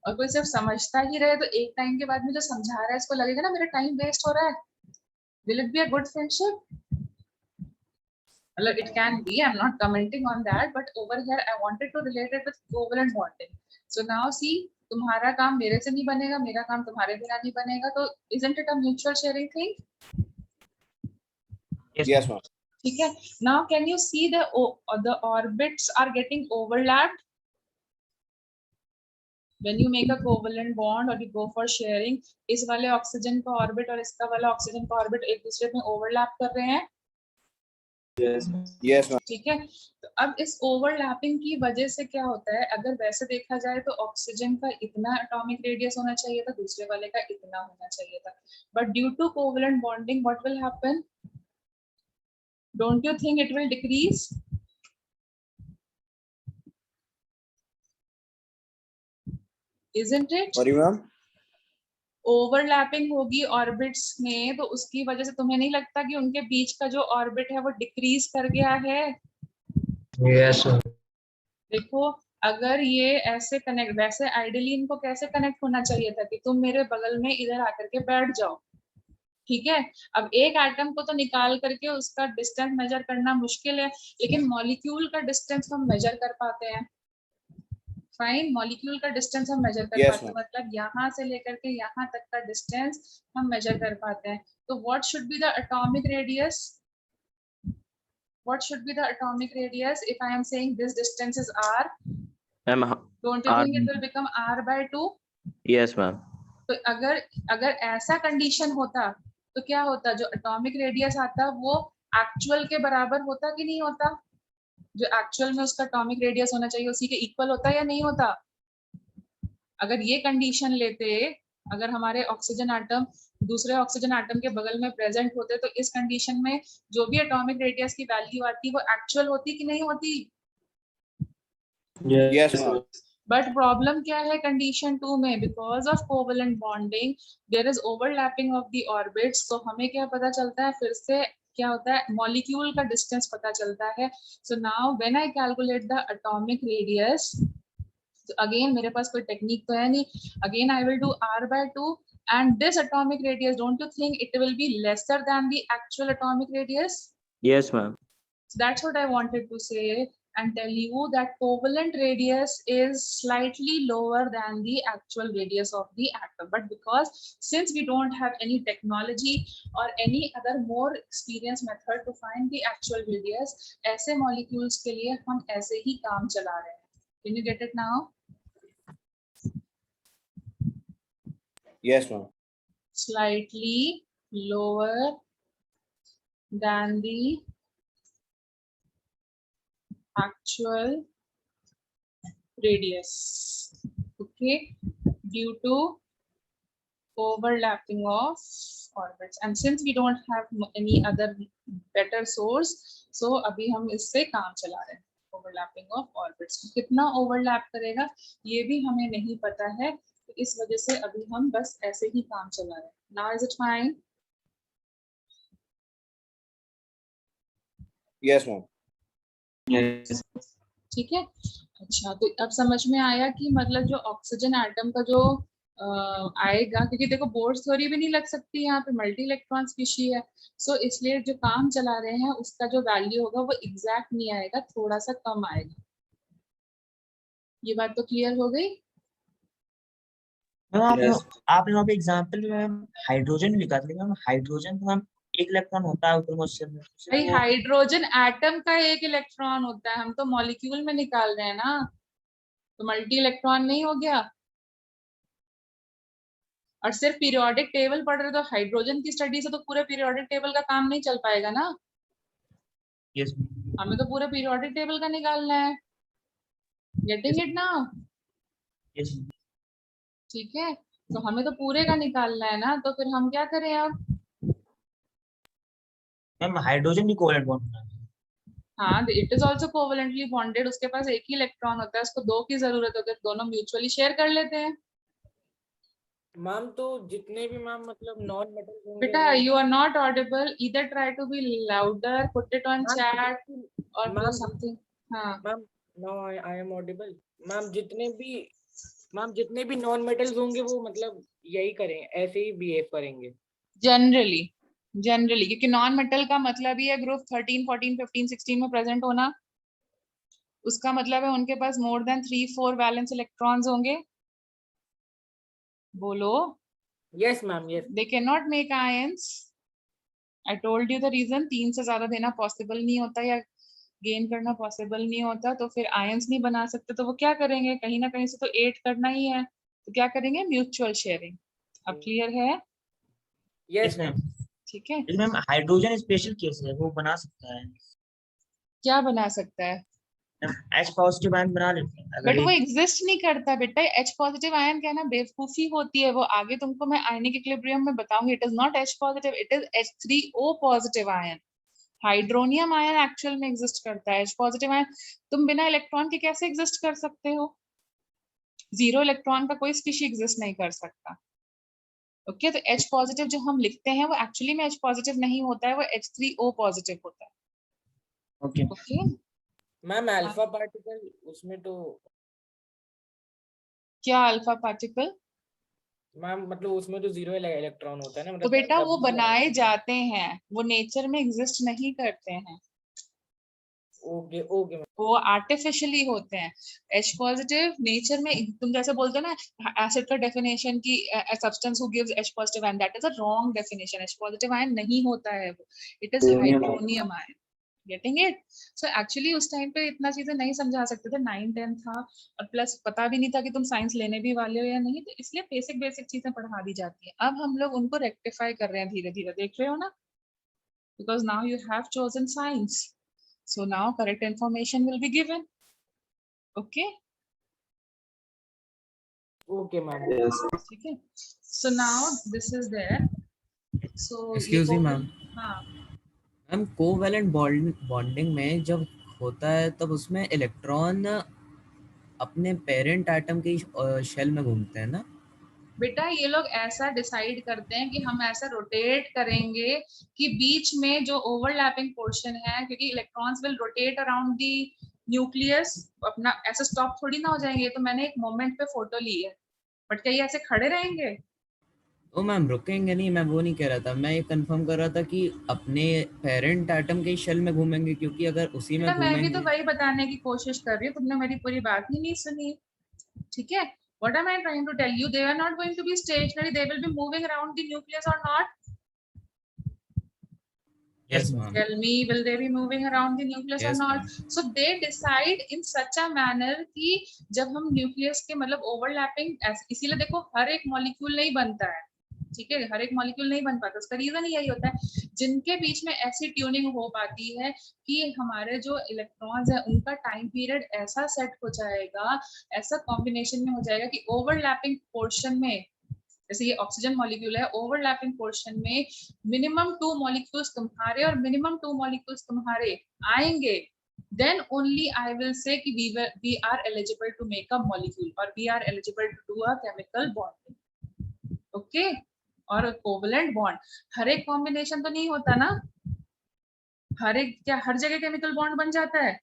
और कोई सिर्फ समझता ही रहे, तो एक टाइम के बाद में जो समझा रहा है इसको लगेगा ना मेरा टाइम वेस्ट हो रहा है। Will it be a good friendship? मतलब it can be, I'm not commenting on that, but over here I wanted to relate it with covalent bonding. So now see, तुम्हारा काम मेरे से नहीं बनेगा, मेरा काम तुम्हारे बिना नहीं बनेगा, तो isn't it a mutual sharing thing? Yes, ma'am. ठीक है। Now can you see the orbits are getting overlapped? When you make a covalent bond or you go for sharing, इस वाले ऑक्सीजन का ऑर्बिट और इसका वाला ऑक्सीजन का ऑर्बिट एक दूसरे में ओवरलैप कर रहे हैं। Yes. Yes, ma'am. ठीक है, तो अब इस ओवरलैपिंग की वजह से क्या होता है, अगर वैसे देखा जाए तो ऑक्सीजन का इतना एटॉमिक रेडियस होना चाहिए था, दूसरे वाले का इतना होना चाहिए था, but due to covalent bonding what will happen? Don't you think it will decrease? Isn't it? Sorry, ma'am. Overlapping होगी ऑर्बिट्स में, तो उसकी वजह से तुम्हें नहीं लगता कि उनके बीच का जो ऑर्बिट है वो डिक्रीज कर गया है? Yes, sir. देखो, अगर ये ऐसे कनेक्ट, वैसे आइडियली इनको कैसे कनेक्ट होना चाहिए था कि तुम मेरे बगल में इधर आकर के बैठ जाओ, ठीक है। अब एक एटम को तो निकाल करके उसका डिस्टेंस मेजर करना मुश्किल है, लेकिन मॉलिक्यूल का डिस्टेंस हम मेजर कर पाते हैं। फाइन, मॉलिक्यूल का डिस्टेंस हम मेजर कर Yes, पाते हैं, ma'am. मतलब यहाँ से लेकर के यहाँ तक का डिस्टेंस हम मेजर कर पाते हैं। तो what should be the atomic radius? What should be the atomic radius if I am saying this distance is r? Ma'am, Don't you R- think it will become r by 2? yes, ma'am. तो अगर ऐसा कंडीशन होता तो क्या होता, जो एटॉमिक रेडियस आता वो एक्चुअल के बराबर होता कि नहीं होता? जो एक्चुअल में उसका एटॉमिक रेडियस होना चाहिए उसी के इक्वल होता या नहीं होता? अगर ये कंडीशन लेते, अगर हमारे ऑक्सीजन एटम दूसरे ऑक्सीजन एटम के बगल में प्रेजेंट होते, तो इस कंडीशन में जो भी एटॉमिक रेडियस की वैल्यू आती वो एक्चुअल होती कि नहीं होती? Yes, ma'am. बट प्रॉब्लम क्या है कंडीशन 2 में? Because of covalent bonding there is overlapping of the orbits. तो हमें क्या पता चलता है, फिर से क्या होता है, मॉलिक्यूल का डिस्टेंस पता चलता है। So now when I calculate the atomic radius, तो अगेन मेरे पास कोई टेक्निक तो है नहीं, again I will do r by 2 and this atomic radius, don't you think it will be lesser than the actual atomic radius? Yes, ma'am. So that's what I wanted to say and tell you, that covalent radius is slightly lower than the actual radius of the atom, but because since we don't have any technology or any other more experienced method to find the actual radius, ऐसे molecules के लिए हम ऐसे ही काम चला रहे हैं। Can you get it now? Yes, ma'am. Slightly lower than the actual radius, okay, due to overlapping of orbits, and since we don't have any other better source, so अभी हम इससे काम चला रहे हैं। ओवरलैपिंग ऑफ ऑर्बिट्स, कितना ओवरलैप करेगा ये भी हमें नहीं पता है, तो इस वजह से अभी हम बस ऐसे ही काम चला रहे हैं। Now is it fine? Yes, ma'am. Yes. ठीक है, अच्छा तो अब समझ में आया कि मतलब जो ऑक्सीजन एटम का जो आएगा, क्योंकि देखो बोर्ड थ्योरी भी नहीं लग सकती यहाँ पे, मल्टी इलेक्ट्रॉन स्पीशी है, सो इसलिए जो काम चला रहे हैं उसका जो वैल्यू होगा वो एग्जैक्ट नहीं आएगा, थोड़ा सा कम आएगा। ये बात तो क्लियर हो गई? Ma'am Yes. आपने वहाँ पे एग्जाम्पल में मैम हाइड्रोजन लिखा था, मैम हाइड्रोजन तो मैम एक इलेक्ट्रॉन होता है ऊपर मुझसे भाई हाइड्रोजन एटम का एक इलेक्ट्रॉन होता है, हम तो मॉलिक्यूल में निकाल रहे हैं ना, तो मल्टी इलेक्ट्रॉन नहीं हो गया। और सिर्फ पीरियोडिक टेबल पढ़ रहे तो हाइड्रोजन की स्टडी से तो पूरे पीरियोडिक टेबल का काम नहीं चल पाएगा ना, यस हमें तो पूरे पीरियोडिक टेबल का निकालना है। Getting it now? यस ठीक है, तो हमें तो पूरे का निकालना है ना, तो फिर हम क्या करें अब? मैम हाइड्रोजन भी कोवेलेंट बॉन्ड बना रहे हैं। हाँ, it is also covalently bonded, उसके पास एक ही इलेक्ट्रॉन होता है, उसको दो की जरूरत होती है, दोनों म्यूचुअली शेयर कर लेते हैं। मैम तो जितने भी मैम मतलब नॉन मेटल होंगे बेटा वो यू आर नॉट ऑडिबल, इधर try to be louder, put it on ma'am chat और डू मैम समथिंग। हाँ, ma'am now I am audible. Ma'am जितने भी नॉन मेटल्स होंगे वो मतलब यही करें, ऐसे ही बिहेव करेंगे। जनरली क्योंकि नॉन मेटल का मतलब ही है ग्रुप 13, 14, 15, 16 में प्रेजेंट होना। उसका मतलब है उनके पास मोर देन 3-4 वैलेंस इलेक्ट्रॉन्स होंगे। बोलो। Yes ma'am yes. They can not make ions. I told you the reason, 3 से ज्यादा देना पॉसिबल नहीं होता या गेन करना पॉसिबल नहीं होता, तो फिर आयंस नहीं बना सकते, तो वो क्या करेंगे, कहीं ना कहीं से तो 8 करना ही है, तो क्या करेंगे, म्यूचुअल शेयरिंग। अब क्लियर है? Yes yes ma'am. मैम। ठीक है, लेकिन मैम हाइड्रोजन स्पेशल केस है, वो बना सकता है। क्या बना सकता है? H पॉजिटिव आयन बना लेते हैं अगर बट वो एक। एग्जिस्ट नहीं करता बेटा, H पॉजिटिव आयन कहना बेवकूफी होती है, वो आगे तुमको मैं आयनिक इक्विलिब्रियम में बताऊंगी। It is not H positive, it is H3O positive ion. Hydronium ion actual में एग्जिस्ट करता है, H पॉजिटिव आयन तुम बिना इलेक्ट्रॉन के कैसे एग्जिस्ट कर सकते हो? जीरो इलेक्ट्रॉन का कोई स्पीशी एग्जिस्ट नहीं कर सकता। ओके, तो H पॉजिटिव जो हम लिखते हैं वो एक्चुअली में H पॉजिटिव नहीं होता है, वो H3O पॉजिटिव होता है। Okay. Okay, ma'am alpha particle उसमें तो क्या अल्फा पार्टिकल? मैम मतलब उसमें तो 0 इलेक्ट्रॉन होता है ना, तो मतलब बेटा वो W बनाए जाते हैं, वो नेचर में एग्जिस्ट नहीं करते हैं, ओके ओके मैम। वो आर्टिफिशियली होते हैं। H पॉजिटिव नेचर में, तुम जैसे बोलते हो ना एसिड का डेफिनेशन की substance who gives H positive ion, that is a wrong definition. H positive ion नहीं होता है वो, it is hydronium ion. Getting it? So actually उस टाइम पे इतना चीजें नहीं समझा सकते थे, 9-10 था, और प्लस पता भी नहीं था कि तुम साइंस लेने भी वाले हो या नहीं, तो इसलिए बेसिक बेसिक चीजें पढ़ा दी जाती है। अब हम लोग उनको रेक्टिफाई कर रहे हैं धीरे धीरे, देख रहे हो ना, because now you have chosen science, so now correct information will be given. Okay, okay ma'am. Yes. ठीक है, so now this is there, so ये एक्सक्यूज मी मैम। हाँ, मैम कोवैलेंट बॉन्डिंग में जब होता है तब उसमें इलेक्ट्रॉन अपने पेरेंट एटम के शेल में घूमते हैं ना? बेटा ये लोग ऐसा डिसाइड करते हैं कि हम ऐसा रोटेट करेंगे कि बीच में जो ओवरलैपिंग पोर्शन है, क्योंकि electrons will rotate around the nucleus, अपना ऐसे स्टॉप थोड़ी ना हो जाएंगे। तो मैंने एक मोमेंट पे फोटो ली है, बट क्या ये ऐसे खड़े रहेंगे? ओ मैम रुकेंगे नहीं, मैं वो नहीं कह रहा था, मैं ये कंफर्म कर रहा था कि अपने पेरेंट एटम के शेल में घूमेंगे, क्योंकि अगर उसी में बेटा मैं भी तो घूमेंगे। वही बताने की कोशिश कर रही हूँ, तुमने मेरी पूरी बात ही नहीं सुनी। ठीक है, what am I trying to tell you? They are not going to be stationary, they will be moving around the nucleus or not? Yes ma'am. Tell me, will they be moving around the nucleus or yes not? Ma'am. So they decide in such a manner कि जब हम न्यूक्लियस के मतलब ओवरलैपिंग, इसीलिए देखो हर एक मॉलिक्यूल नहीं बनता है, ठीक है, हर एक मॉलिक्यूल नहीं बन पाता, उसका रीजन यही होता है जिनके बीच में ऐसी ट्यूनिंग हो पाती है कि हमारे जो इलेक्ट्रॉन्स है उनका टाइम पीरियड ऐसा सेट हो जाएगा, ऐसा कॉम्बिनेशन में हो जाएगा कि ओवरलैपिंग पोर्शन में, जैसे ये ऑक्सीजन मॉलिक्यूल है, ओवरलैपिंग पोर्शन में मिनिमम 2 मॉलिक्यूल्स तुम्हारे और मिनिमम 2 मॉलिक्यूल्स तुम्हारे आएंगे, then only I will say कि we are eligible to make a molecule or we are eligible to do a chemical bonding. Okay, और कोवलेंट बॉन्ड हर एक कॉम्बिनेशन तो नहीं होता ना, हर एक क्या हर जगह केमिकल बॉन्ड बन जाता है?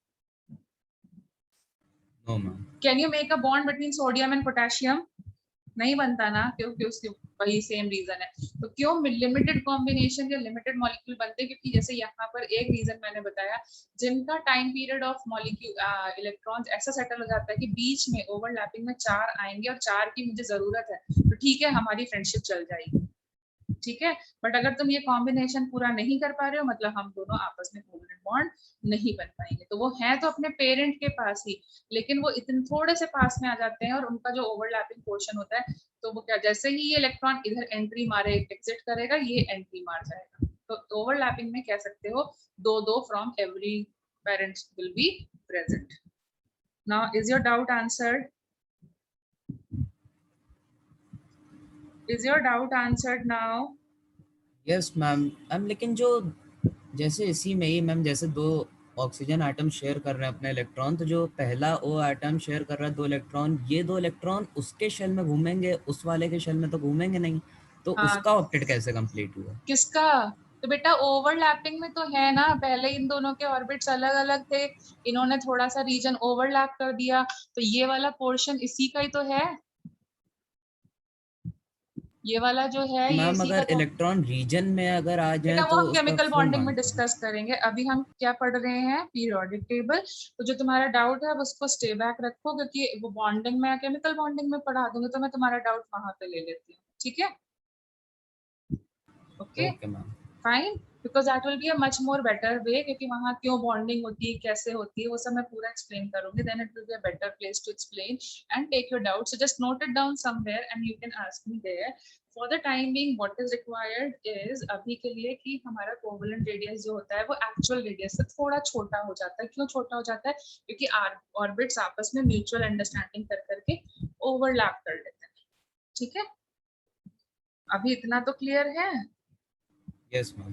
No ma'am. Can you make a bond between sodium and potassium? नहीं बनता ना, क्योंकि उसके वही सेम रीजन है। तो क्यों लिमिटेड कॉम्बिनेशन या लिमिटेड मॉलिक्यूल बनते हैं? क्योंकि जैसे यहाँ पर एक रीजन मैंने बताया, जिनका time period of molecule electrons ऐसा सेटल हो जाता है कि बीच में ओवरलैपिंग में 4 आएंगे और 4 की मुझे जरूरत है, तो ठीक है हमारी फ्रेंडशिप चल जाएगी, ठीक है। बट अगर तुम ये कॉम्बिनेशन पूरा नहीं कर पा रहे हो, मतलब हम दोनों आपस में कोवलेंट बॉन्ड नहीं बन पाएंगे। तो वो है तो अपने पेरेंट के पास ही, लेकिन वो इतने थोड़े से पास में आ जाते हैं और उनका जो ओवरलैपिंग पोर्शन होता है, तो वो क्या, जैसे ही ये इलेक्ट्रॉन इधर एंट्री मारे एग्जिट करेगा, ये एंट्री मार जाएगा। तो ओवरलैपिंग में कह सकते हो 2-2 from every parents will be present. Now is your doubt answered? Is your doubt answered now? Yes ma'am. Ma'am लेकिन जो जैसे इसी में ही मैम जैसे दो ऑक्सीजन एटम शेयर कर रहे हैं अपने इलेक्ट्रॉन, तो जो पहला ओ एटम शेयर कर रहा है 2 इलेक्ट्रॉन, ये 2 इलेक्ट्रॉन उसके शेल में घूमेंगे, उस वाले के शेल में तो घूमेंगे नहीं, तो हाँ। उसका ऑक्टेट कैसे कंप्लीट हुआ? किसका? तो बेटा ओवरलैपिंग में तो है ना, पहले इन दोनों के ऑर्बिट्स अलग अलग थे, इन्होंने थोड़ा सा रीजन ओवरलैप कर दिया, तो ये वाला पोर्शन इसी का ही तो है, ये वाला जो है ये मैम इसी का अगर तो। इलेक्ट्रॉन रीजन में अगर आ बेटा जाए वो तो हम उसका केमिकल full बॉन्डिंग में मान लो। डिस्कस करेंगे, अभी हम क्या पढ़ रहे हैं, पीरियोडिक टेबल। तो जो तुम्हारा डाउट है अब उसको स्टे बैक रखो, क्योंकि वो बॉन्डिंग में केमिकल बॉन्डिंग में पढ़ा दूंगी, तो मैं तुम्हारा डाउट वहां पे ले लेती हूँ, ठीक है? Okay okay ma'am. Fine, because that will be a much more better way, क्योंकि वहाँ क्यों बॉन्डिंग होती है, कैसे होती है, वो सब मैं पूरा एक्सप्लेन करूंगी, then it will be a better place to explain and take your doubt. So just note it down somewhere and you can ask me there. For the time being what is required is अभी के लिए कि हमारा कोवलेंट रेडियस जो होता है वो एक्चुअल रेडियस से थोड़ा छोटा हो जाता है। क्यों छोटा हो जाता है? क्योंकि ऑर्बिट्स आपस में म्यूचुअल अंडरस्टैंडिंग कर करके ओवरलैप कर लेते हैं, ठीक है? अभी इतना तो क्लियर है? Yes ma'am.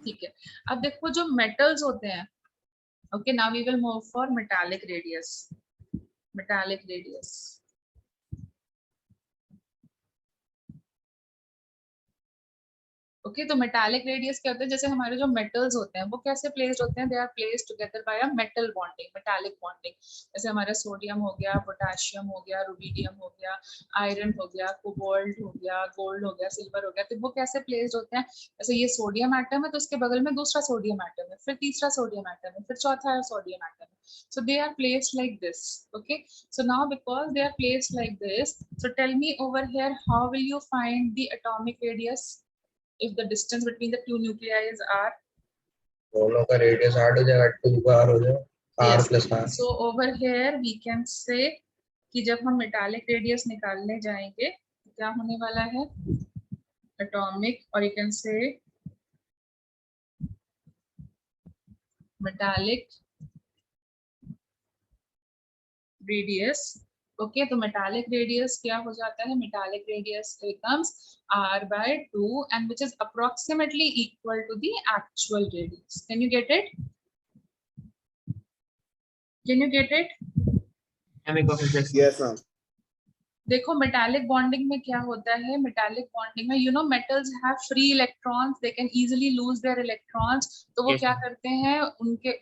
ठीक है, अब देखो जो मेटल्स होते हैं, okay now we will move for metallic radius. Metallic radius, okay तो मेटालिक रेडियस क्या होता है? जैसे हमारे जो मेटल्स होते हैं वो कैसे प्लेस्ड होते हैं? They are placed together by a metal bonding, metallic bonding. जैसे हमारा सोडियम हो गया, पोटेशियम हो गया, रुबिडियम हो गया, आयरन हो गया, कोबाल्ट हो गया, गोल्ड हो गया, सिल्वर हो गया, तो वो कैसे प्लेस्ड होते हैं? जैसे ये सोडियम एटम है तो उसके बगल में दूसरा सोडियम एटम है, फिर तीसरा सोडियम एटम है, फिर चौथा सोडियम एटम है। So they are placed like this, okay? So now because they are placed like this, so tell me over here, how will you find the atomic radius if the distance between the two nuclei are? दोनों का रेडियस 8 हो जाएगा, 2 का r हो जाएगा, r Yes. Plus r। So over here we can say कि जब हम metallic radius निकालने जाएंगे तो क्या होने वाला है? Atomic, or you can say metallic radius, okay तो मेटालिक रेडियस क्या हो जाता है? Metallic radius becomes r by 2 and which is approximately equal to the actual radius. Can you get it? Can you get it? Yes, ma'am. देखो मेटालिक बॉन्डिंग में क्या होता है? मेटालिक बॉन्डिंग में you know metals have free electrons, they can easily lose their electrons, तो वो Yes, क्या ma'am. करते हैं,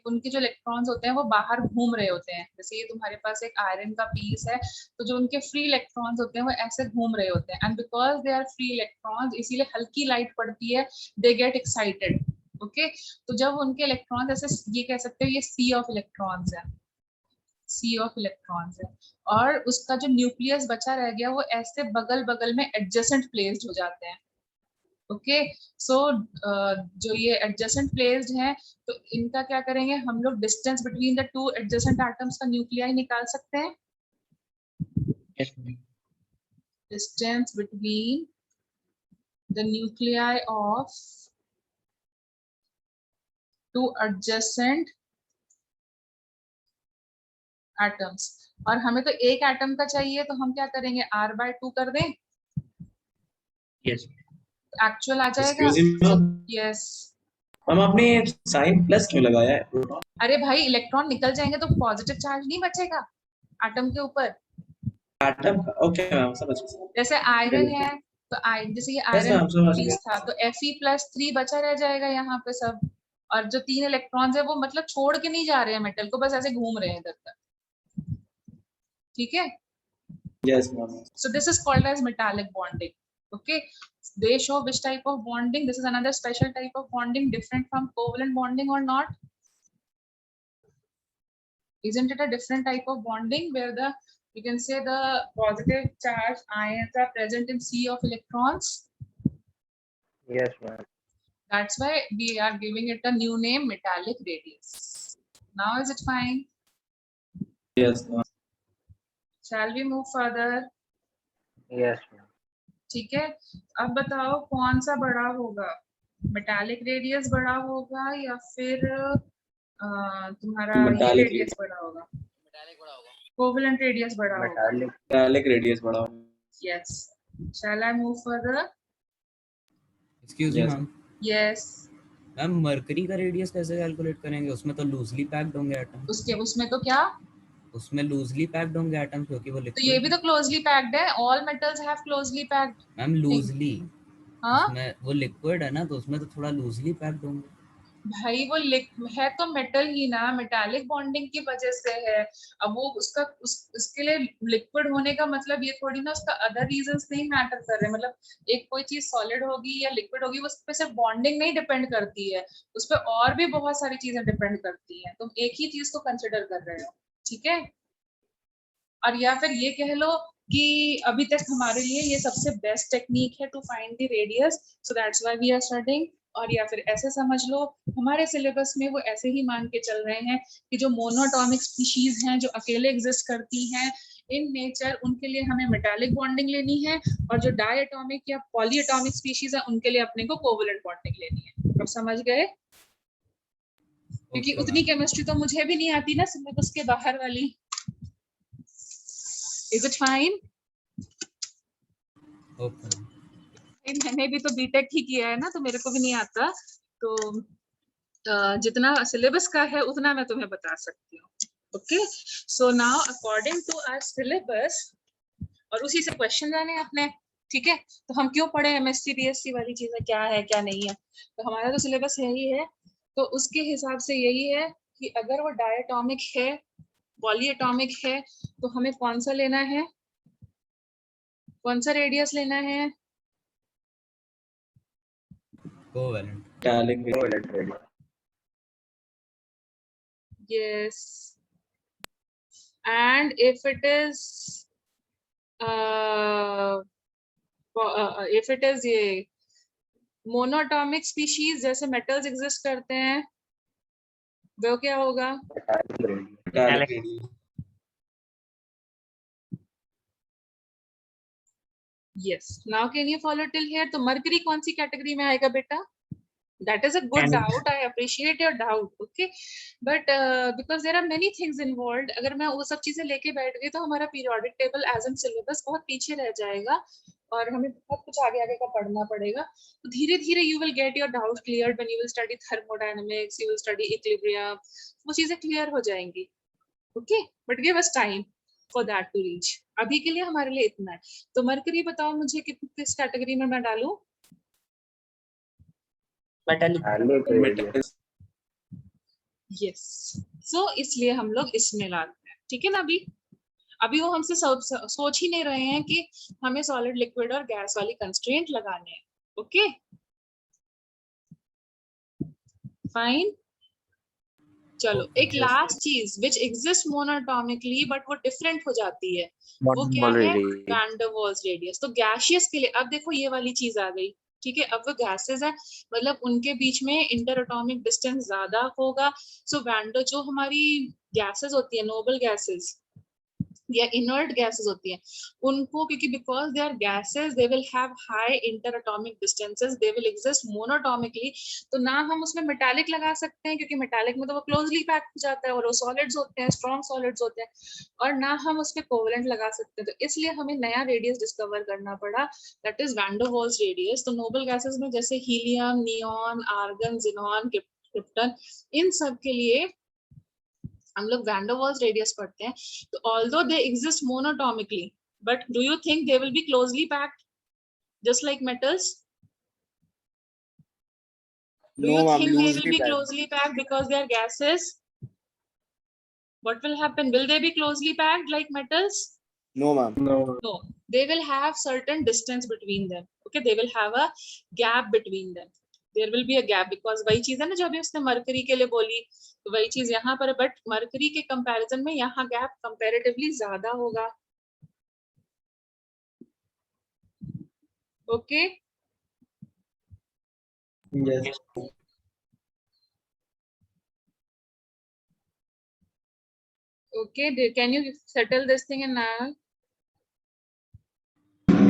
उनके जो इलेक्ट्रॉन्स होते हैं वो बाहर घूम रहे होते हैं। जैसे ये तुम्हारे पास एक आयरन का पीस है, तो जो उनके फ्री इलेक्ट्रॉन्स होते हैं वो ऐसे घूम रहे होते हैं, and because they are free electrons इसीलिए हल्की लाइट पड़ती है, दे गेट एक्साइटेड, ओके? तो जब उनके इलेक्ट्रॉन्स ऐसे, ये कह सकते हो ये सी ऑफ इलेक्ट्रॉन्स है, सी ऑफ इलेक्ट्रॉन्स है, और उसका जो न्यूक्लियस बचा रह गया वो ऐसे बगल बगल में एडजेसेंट प्लेस्ड हो जाते हैं, ओके? सो जो ये एडजेसेंट प्लेस्ड हैं तो इनका क्या करेंगे हम लोग? Distance between the two adjacent atoms का न्यूक्लियाई निकाल सकते हैं। Yes, ma'am. Distance between the nuclei of two adjacent atoms, और हमें तो एक एटम का चाहिए, तो हम क्या करेंगे? r/2 कर दें, Yes. एक्चुअल आ जाएगा। Excuse me, ma'am. Yes, ma'am आपने साइन प्लस क्यों लगाया है? अरे भाई इलेक्ट्रॉन निकल जाएंगे तो पॉजिटिव चार्ज नहीं बचेगा एटम के ऊपर। एटम का ओके मैम, समझ गया। जैसे आयरन है तो जैसे ये Yes, आयरन ma'am, समझ पीस गया। था तो Fe+3 बचा रह जाएगा यहाँ पे सब, और जो 3 इलेक्ट्रॉन्स है वो मतलब छोड़ के नहीं जा रहे हैं मेटल को, बस ऐसे घूम रहे हैं इधर तक, ठीक है? Yes, ma'am. So this is called as metallic bonding, okay? They show which type of bonding. This is another special type of bonding, different from covalent bonding or not? Isn't it a different type of bonding where the, you can say the positive charge ions are present in sea of electrons? Yes, ma'am. That's why we are giving it a new name, metallic radius. Now is it fine? Yes, ma'am. Shall we move further? Yes, ma'am. ठीक है, अब बताओ कौन सा बड़ा होगा? मेटालिक रेडियस बड़ा होगा या फिर तुम्हारा ये Metallic रेडियस बड़ा होगा? कोवेलेंट रेडियस बड़ा होगा। Metallic. Metallic radius बड़ा होगा। Yes, Shall I move further? Excuse me Yes. Ma'am, Yes. Ma'am mercury का रेडियस कैसे कैलकुलेट करेंगे? उसमें तो लूजली पैक्ड होंगे एटम, उसमें तो क्या, उसमें लूजली पैक्ड होंगे एटम क्योंकि वो तो ये भी लिक्विड। तो क्लोजली पैक्ड है, all metals have closely packed ma'am thing. Loosely, हाँ उसमें वो लिक्विड है ना, तो उसमें तो थोड़ा लूजली पैक्ड होंगे। भाई, वो है तो मेटल ही ना, मेटालिक बॉन्डिंग की वजह से है। अब वो उसके लिए लिक्विड होने का मतलब ये थोड़ी ना उसका अदर रीजंस नहीं मैटर कर रहे, मतलब एक कोई चीज सॉलिड होगी या लिक्विड होगी उस पे सिर्फ बॉन्डिंग नहीं डिपेंड करती है, उस पर और भी बहुत सारी चीजें डिपेंड करती हैं। तुम एक ही चीज को कंसिडर कर रहे हो, ठीक है। और या फिर ये कह लो कि अभी तक हमारे लिए ये सबसे बेस्ट टेक्निक है to find the radius, so that's why we are studying. और या फिर ऐसे समझ लो, हमारे सिलेबस में वो ऐसे ही मान के चल रहे हैं कि जो मोनोटॉमिक स्पीशीज हैं, जो अकेले एग्जिस्ट करती हैं इन नेचर, उनके लिए हमें मेटालिक बॉन्डिंग लेनी है, और जो डायटॉमिक या पॉलीएटॉमिक स्पीशीज है उनके लिए अपने को कोवलेंट बॉन्डिंग लेनी है। अब समझ गए? क्योंकि ओके उतनी मैम, केमिस्ट्री तो मुझे भी नहीं आती ना सिलेबस के बाहर वाली। Is it fine? Okay ma'am, मैंने भी तो बीटेक ही किया है ना, तो मेरे को भी नहीं आता, तो जितना सिलेबस का है उतना मैं तुम्हें बता सकती हूँ। Okay, so now according to our syllabus, और उसी से क्वेश्चन जाने अपने, ठीक है। तो हम क्यों पढ़े एमएससी बीएससी वाली चीजें, क्या है क्या नहीं है, तो हमारा तो सिलेबस यही है। तो उसके हिसाब से यही है कि अगर वो डायटॉमिक है, पॉलीएटॉमिक है, तो हमें कौन सा लेना है, कौन सा रेडियस लेना है? Covalent. Metallic. Yes. And uh, if it is ये मोनोटॉमिक स्पीशीज जैसे मेटल्स एग्जिस्ट करते हैं, वो क्या होगा? Metallic radius. Yes. Now can you follow till here? तो मरकरी कौन सी कैटेगरी में आएगा बेटा? That is a good doubt. I appreciate your doubt. Okay, but because there are many things involved, अगर मैं वो सब चीजें लेके बैठ गई तो हमारा periodic table as in syllabus बहुत पीछे रह जाएगा और हमें बहुत कुछ आगे आगे का पढ़ना पड़ेगा। तो धीरे धीरे you will get your doubt cleared when you will study thermodynamics, you will study equilibrium, वो चीजें clear हो जाएंगी। Okay, but give us time for that to reach. अभी के लिए हमारे लिए इतना है। तो मरकरी बताओ मुझे किस कैटेगरी में मैं डालूं? Metals. यस, सो इसलिए हम लोग इसमें लाते हैं, ठीक है ना। अभी वो हमसे सोच ही नहीं रहे हैं कि हमें सॉलिड लिक्विड और गैस वाली कंस्ट्रेंट लगाने हैं। ओके फाइन, चलो एक लास्ट चीज विच एग्जिस्ट मोनोटॉमिकली बट वो डिफरेंट हो जाती है, वो क्या है? Van der Waals radius. तो गैसियस के लिए अब देखो ये वाली चीज आ गई, ठीक है। अब वो गैसेस है, मतलब उनके बीच में इंटर एटॉमिक डिस्टेंस ज्यादा होगा। सो वैन डर जो हमारी गैसेस होती है, नोबल गैसेस या इनर्ट गैसेस होती हैं, उनको क्योंकि because they are gases they will have high inter atomic distances, they will exist monatomically. तो ना हम उसमें मेटालिक लगा सकते हैं क्योंकि मेटालिक में तो वो क्लोजली पैक हो जाता है और वो सॉलिड्स होते हैं, स्ट्रॉन्ग सॉलिड्स होते हैं, और ना हम उस पर कोवलेंट लगा सकते हैं। तो इसलिए हमें नया रेडियस डिस्कवर करना पड़ा, that is van der Waals radius. तो नोबल गैसेस में जैसे helium, neon, argon, xenon, krypton, इन सब के लिए हम लोग वैन डर वाल्स रेडियस पढ़ते हैं। तो although they exist monatomically, but do you think they will be closely packed just like metals? Do No, you ma'am, think they will loosely be packed. closely packed because they are gases? What will happen? Will they be closely packed like metals? No, ma'am. No, they will have certain distance between them. Okay, they will have a gap between them. There will be a gap because वही चीज है ना जो अभी उसने मरकरी के लिए बोली, तो वही चीज यहाँ पर, बट मरकरी के कंपैरिजन में यहाँ गैप कंपैरेटिवली ज्यादा होगा। Okay Yes. Okay, can you settle this thing in now?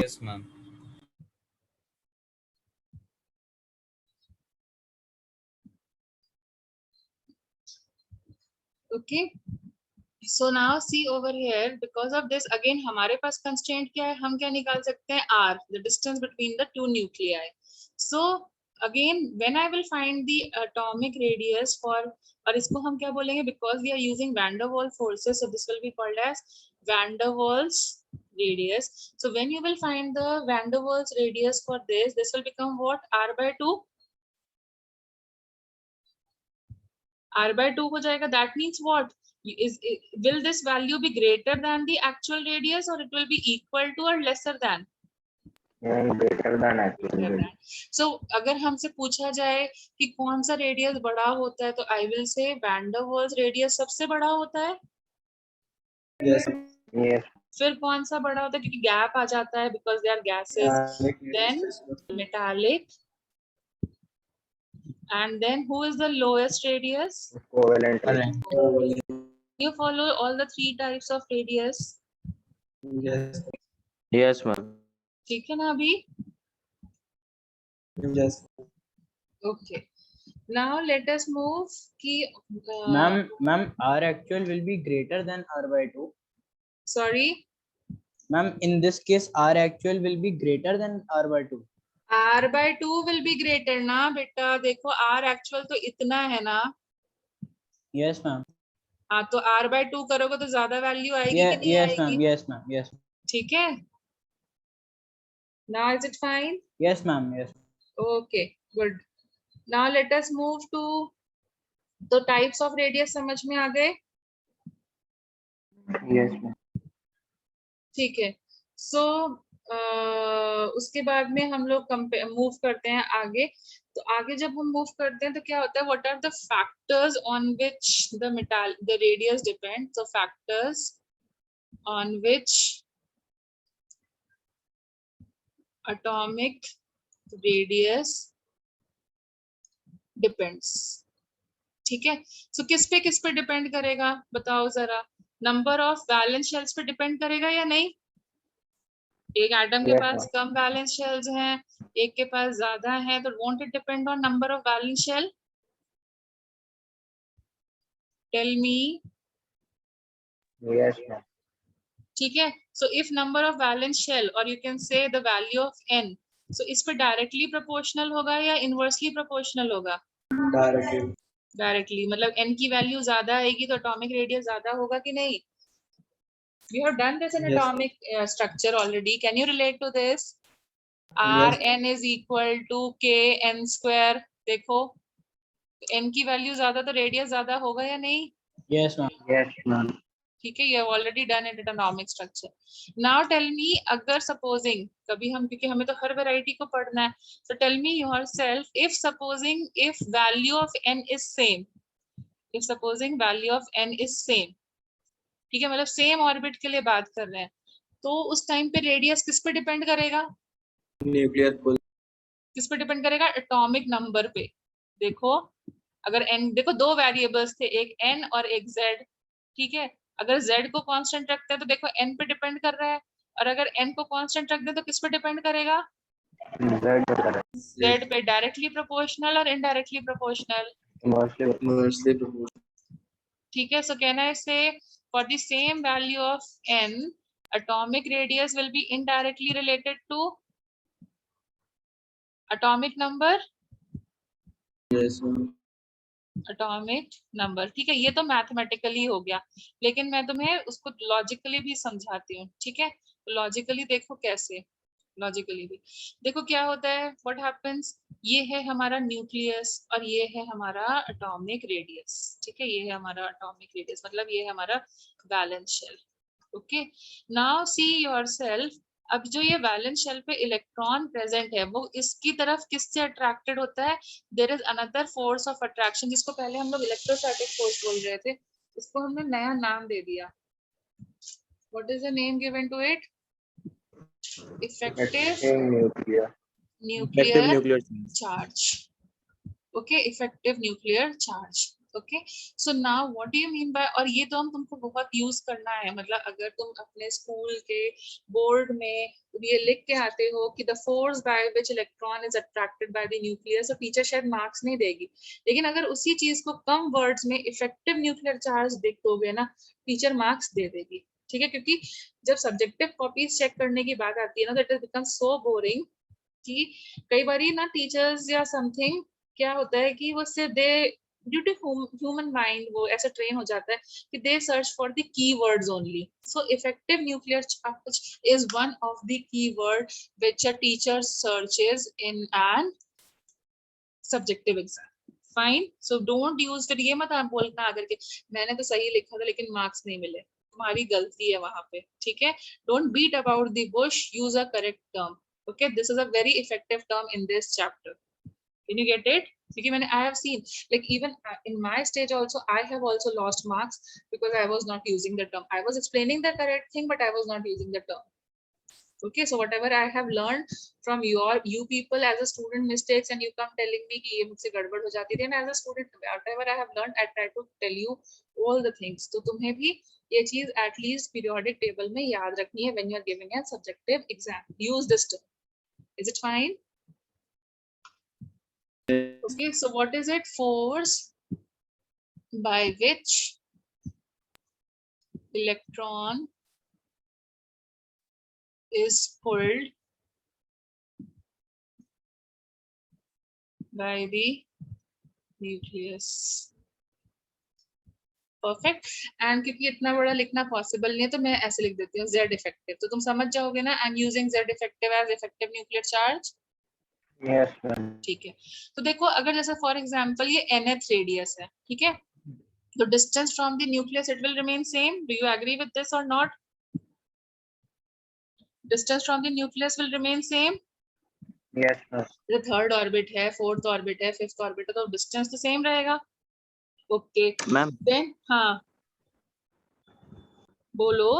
Yes ma'am, Okay, So now see over here, because of this again हमारे पास constraint क्या है, हम क्या निकाल सकते हैं, r, the distance between the two nuclei. So again when I will find the atomic radius for, और इसको हम क्या बोलेंगे, because we are using van der Waals forces, so this will be called as van der Waals radius. So when you will find the van der Waals radius for this will become what, r/2. r/2 हो जाएगा. That means what? Will this value be greater than the actual radius, or it will be equal to or lesser than? greater than actual. So अगर हमसे पूछा जाए कि कौन सा रेडियस बड़ा होता है, तो I will say van der Waals radius सबसे बड़ा होता है. Yes. Yes. फिर कौन सा बड़ा होता है, क्योंकि गैप आ जाता है because they are gases. Then metallic. And then who is the lowest radius? Covalent. You follow all the three types of radius. Yes. Yes, ma'am. ठीक है ना अभी? Yes. Okay. Now let us move कि Ma'am, R actual will be greater than r/2. sorry, Ma'am, in this case, R actual will be greater than r/2. r/2 will be greater ना बेटा. देखो r actual तो इतना है ना. Yes, ma'am. हाँ, तो r/2 करोगे तो ज्यादा वैल्यू आएगी कि नहीं Yes, आएगी? ma'am. Yes, ma'am. Yes. ठीक है. Now is it fine? Yes, ma'am. Yes. Okay, good. Now let us move to the types of radius. समझ में आ गए? Yes, ma'am. ठीक है. So उसके बाद में हम लोग मूव करते हैं आगे. तो आगे जब हम मूव करते हैं तो क्या होता है, what are the factors on which the radius depends? So factors on which atomic radius depends. ठीक है. So किस पे डिपेंड करेगा बताओ जरा. नंबर ऑफ वैलेंस शेल्स पे डिपेंड करेगा या नहीं? एक एटम के Yes, पास कम वैलेंस शेल्स हैं, एक के पास ज्यादा है, तो won't it depend on number of valence shell? Tell me. Yes, ma'am. ठीक है. So if number of valence shell, or you can say the value of n, so इस पे directly proportional होगा या inversely proportional होगा? Directly. Directly. मतलब n की वैल्यू ज्यादा आएगी तो atomic radius ज्यादा होगा कि नहीं? We have done this in Yes. atomic structure already. Can you relate to this? Yes. Rn is equal to kn square. देखो n की वैल्यू ज्यादा तो रेडियस ज्यादा होगा या नहीं? Yes, ma'am. Yes, ma'am. ठीक है. You have already done it in atomic structure. Now tell me, अगर supposing कभी हम, क्योंकि हमें तो हर वैरायटी को पढ़ना है, so tell me yourself, if supposing if value of n is same, if supposing value of n is same, ठीक है, मतलब सेम ऑर्बिट के लिए बात कर रहे हैं, तो उस टाइम पे रेडियस किस पे डिपेंड करेगा? Nuclear pull. किस पे डिपेंड करेगा? एटॉमिक नंबर पे. देखो अगर n, देखो दो वेरिएबल्स थे, एक n और एक z. ठीक है. अगर z को कांस्टेंट रखते हैं तो देखो n पे डिपेंड कर रहा है, और अगर n को कांस्टेंट रख दे तो किस पे डिपेंड करेगा? z पे. डायरेक्टली प्रोपोर्शनल और इनडायरेक्टली प्रोपोर्शनल? Inversely proportional. ठीक है. So can I say for the same value of n, atomic radius will be indirectly related to atomic number? Yes, ma'am. atomic number. ठीक है. ये तो मैथमेटिकली हो गया, लेकिन मैं तुम्हें उसको लॉजिकली भी समझाती हूँ. ठीक है. लॉजिकली देखो कैसे. लॉजिकली भी देखो क्या होता है. व्हाट हैपेंस, ये है हमारा न्यूक्लियस और ये है हमारा एटॉमिक रेडियस. ठीक है. ये है हमारा एटॉमिक रेडियस, मतलब ये है हमारा valence shell. Okay. Now see yourself, अब जो ये वैलेंस शेल पे इलेक्ट्रॉन प्रेजेंट है, वो इसकी तरफ किससे अट्रैक्टेड होता है? There is another force of attraction, जिसको पहले हम लोग इलेक्ट्रोस्टैटिक फोर्स बोल रहे थे, इसको हमने नया नाम दे दिया. What is the name given to it? Effective nuclear. nuclear Nuclear charge. Okay, effective nuclear charge. Okay so now what do you mean by, और ये तो हम तुमको बहुत यूज करना है, मतलब अगर तुम अपने स्कूल के बोर्ड में ये लिख के आते हो कि the force by which electron is attracted by the nucleus, तो टीचर शायद मार्क्स नहीं देगी, लेकिन अगर उसी चीज को कम वर्ड्स में इफेक्टिव न्यूक्लियर चार्ज लिख दोगे ना, टीचर मार्क्स दे देगी, ठीक है। क्योंकि जब सब्जेक्टिव कॉपीज चेक करने की बात आती है ना, that is become so boring कि कई बार ना टीचर्स या समथिंग क्या होता है कि वो सिर्फ they due to human mind वो ऐसा ट्रेन हो जाता है कि they search for the keywords only. So effective nuclear charge is one of the keyword which a teacher searches in an subjective exam. Fine, so don't use, फिर ये मत आप बोलना आकर के मैंने तो सही लिखा था लेकिन मार्क्स नहीं मिले, तुम्हारी गलती है वहां पे, ठीक है। Don't beat about the bush, use a correct term. Okay, this is a very effective term in this chapter. Can you get it? Because I have seen, like even in my stage also, I have also lost marks because I was not using the term. I was explaining the correct thing, but I was not using the term. Okay, so whatever I have learned from you people as a student mistakes, and you come telling me कि ये मुझसे गड़बड़ हो जाती थी, and as a student whatever I have learned, I try to tell you all the things. तो तुम्हें भी ये चीज at least periodic table में याद रखनी है when you are giving a subjective exam. Use this term. Is it fine? Okay, so what is it? Force by which electron is pulled by the nucleus. Perfect. And क्योंकि इतना बड़ा लिखना पॉसिबल नहीं है तो मैं ऐसे लिख देती हूँ Z effective, तो तुम समझ जाओगे ना, I'm using Z effective as effective nuclear charge. Yes, ma'am. ठीक है, तो देखो अगर जैसे फॉर एग्जांपल ये nth रेडियस है, ठीक है, तो distance from the nucleus it will remain same. Do you agree with this और not? Distance from the nucleus will remain same. Yes, ma'am. जो थर्ड ऑर्बिट है, फोर्थ ऑर्बिट है, फिफ्थ ऑर्बिट है, तो डिस्टेंस तो सेम रहेगा. ओके मैम देन हाँ बोलो.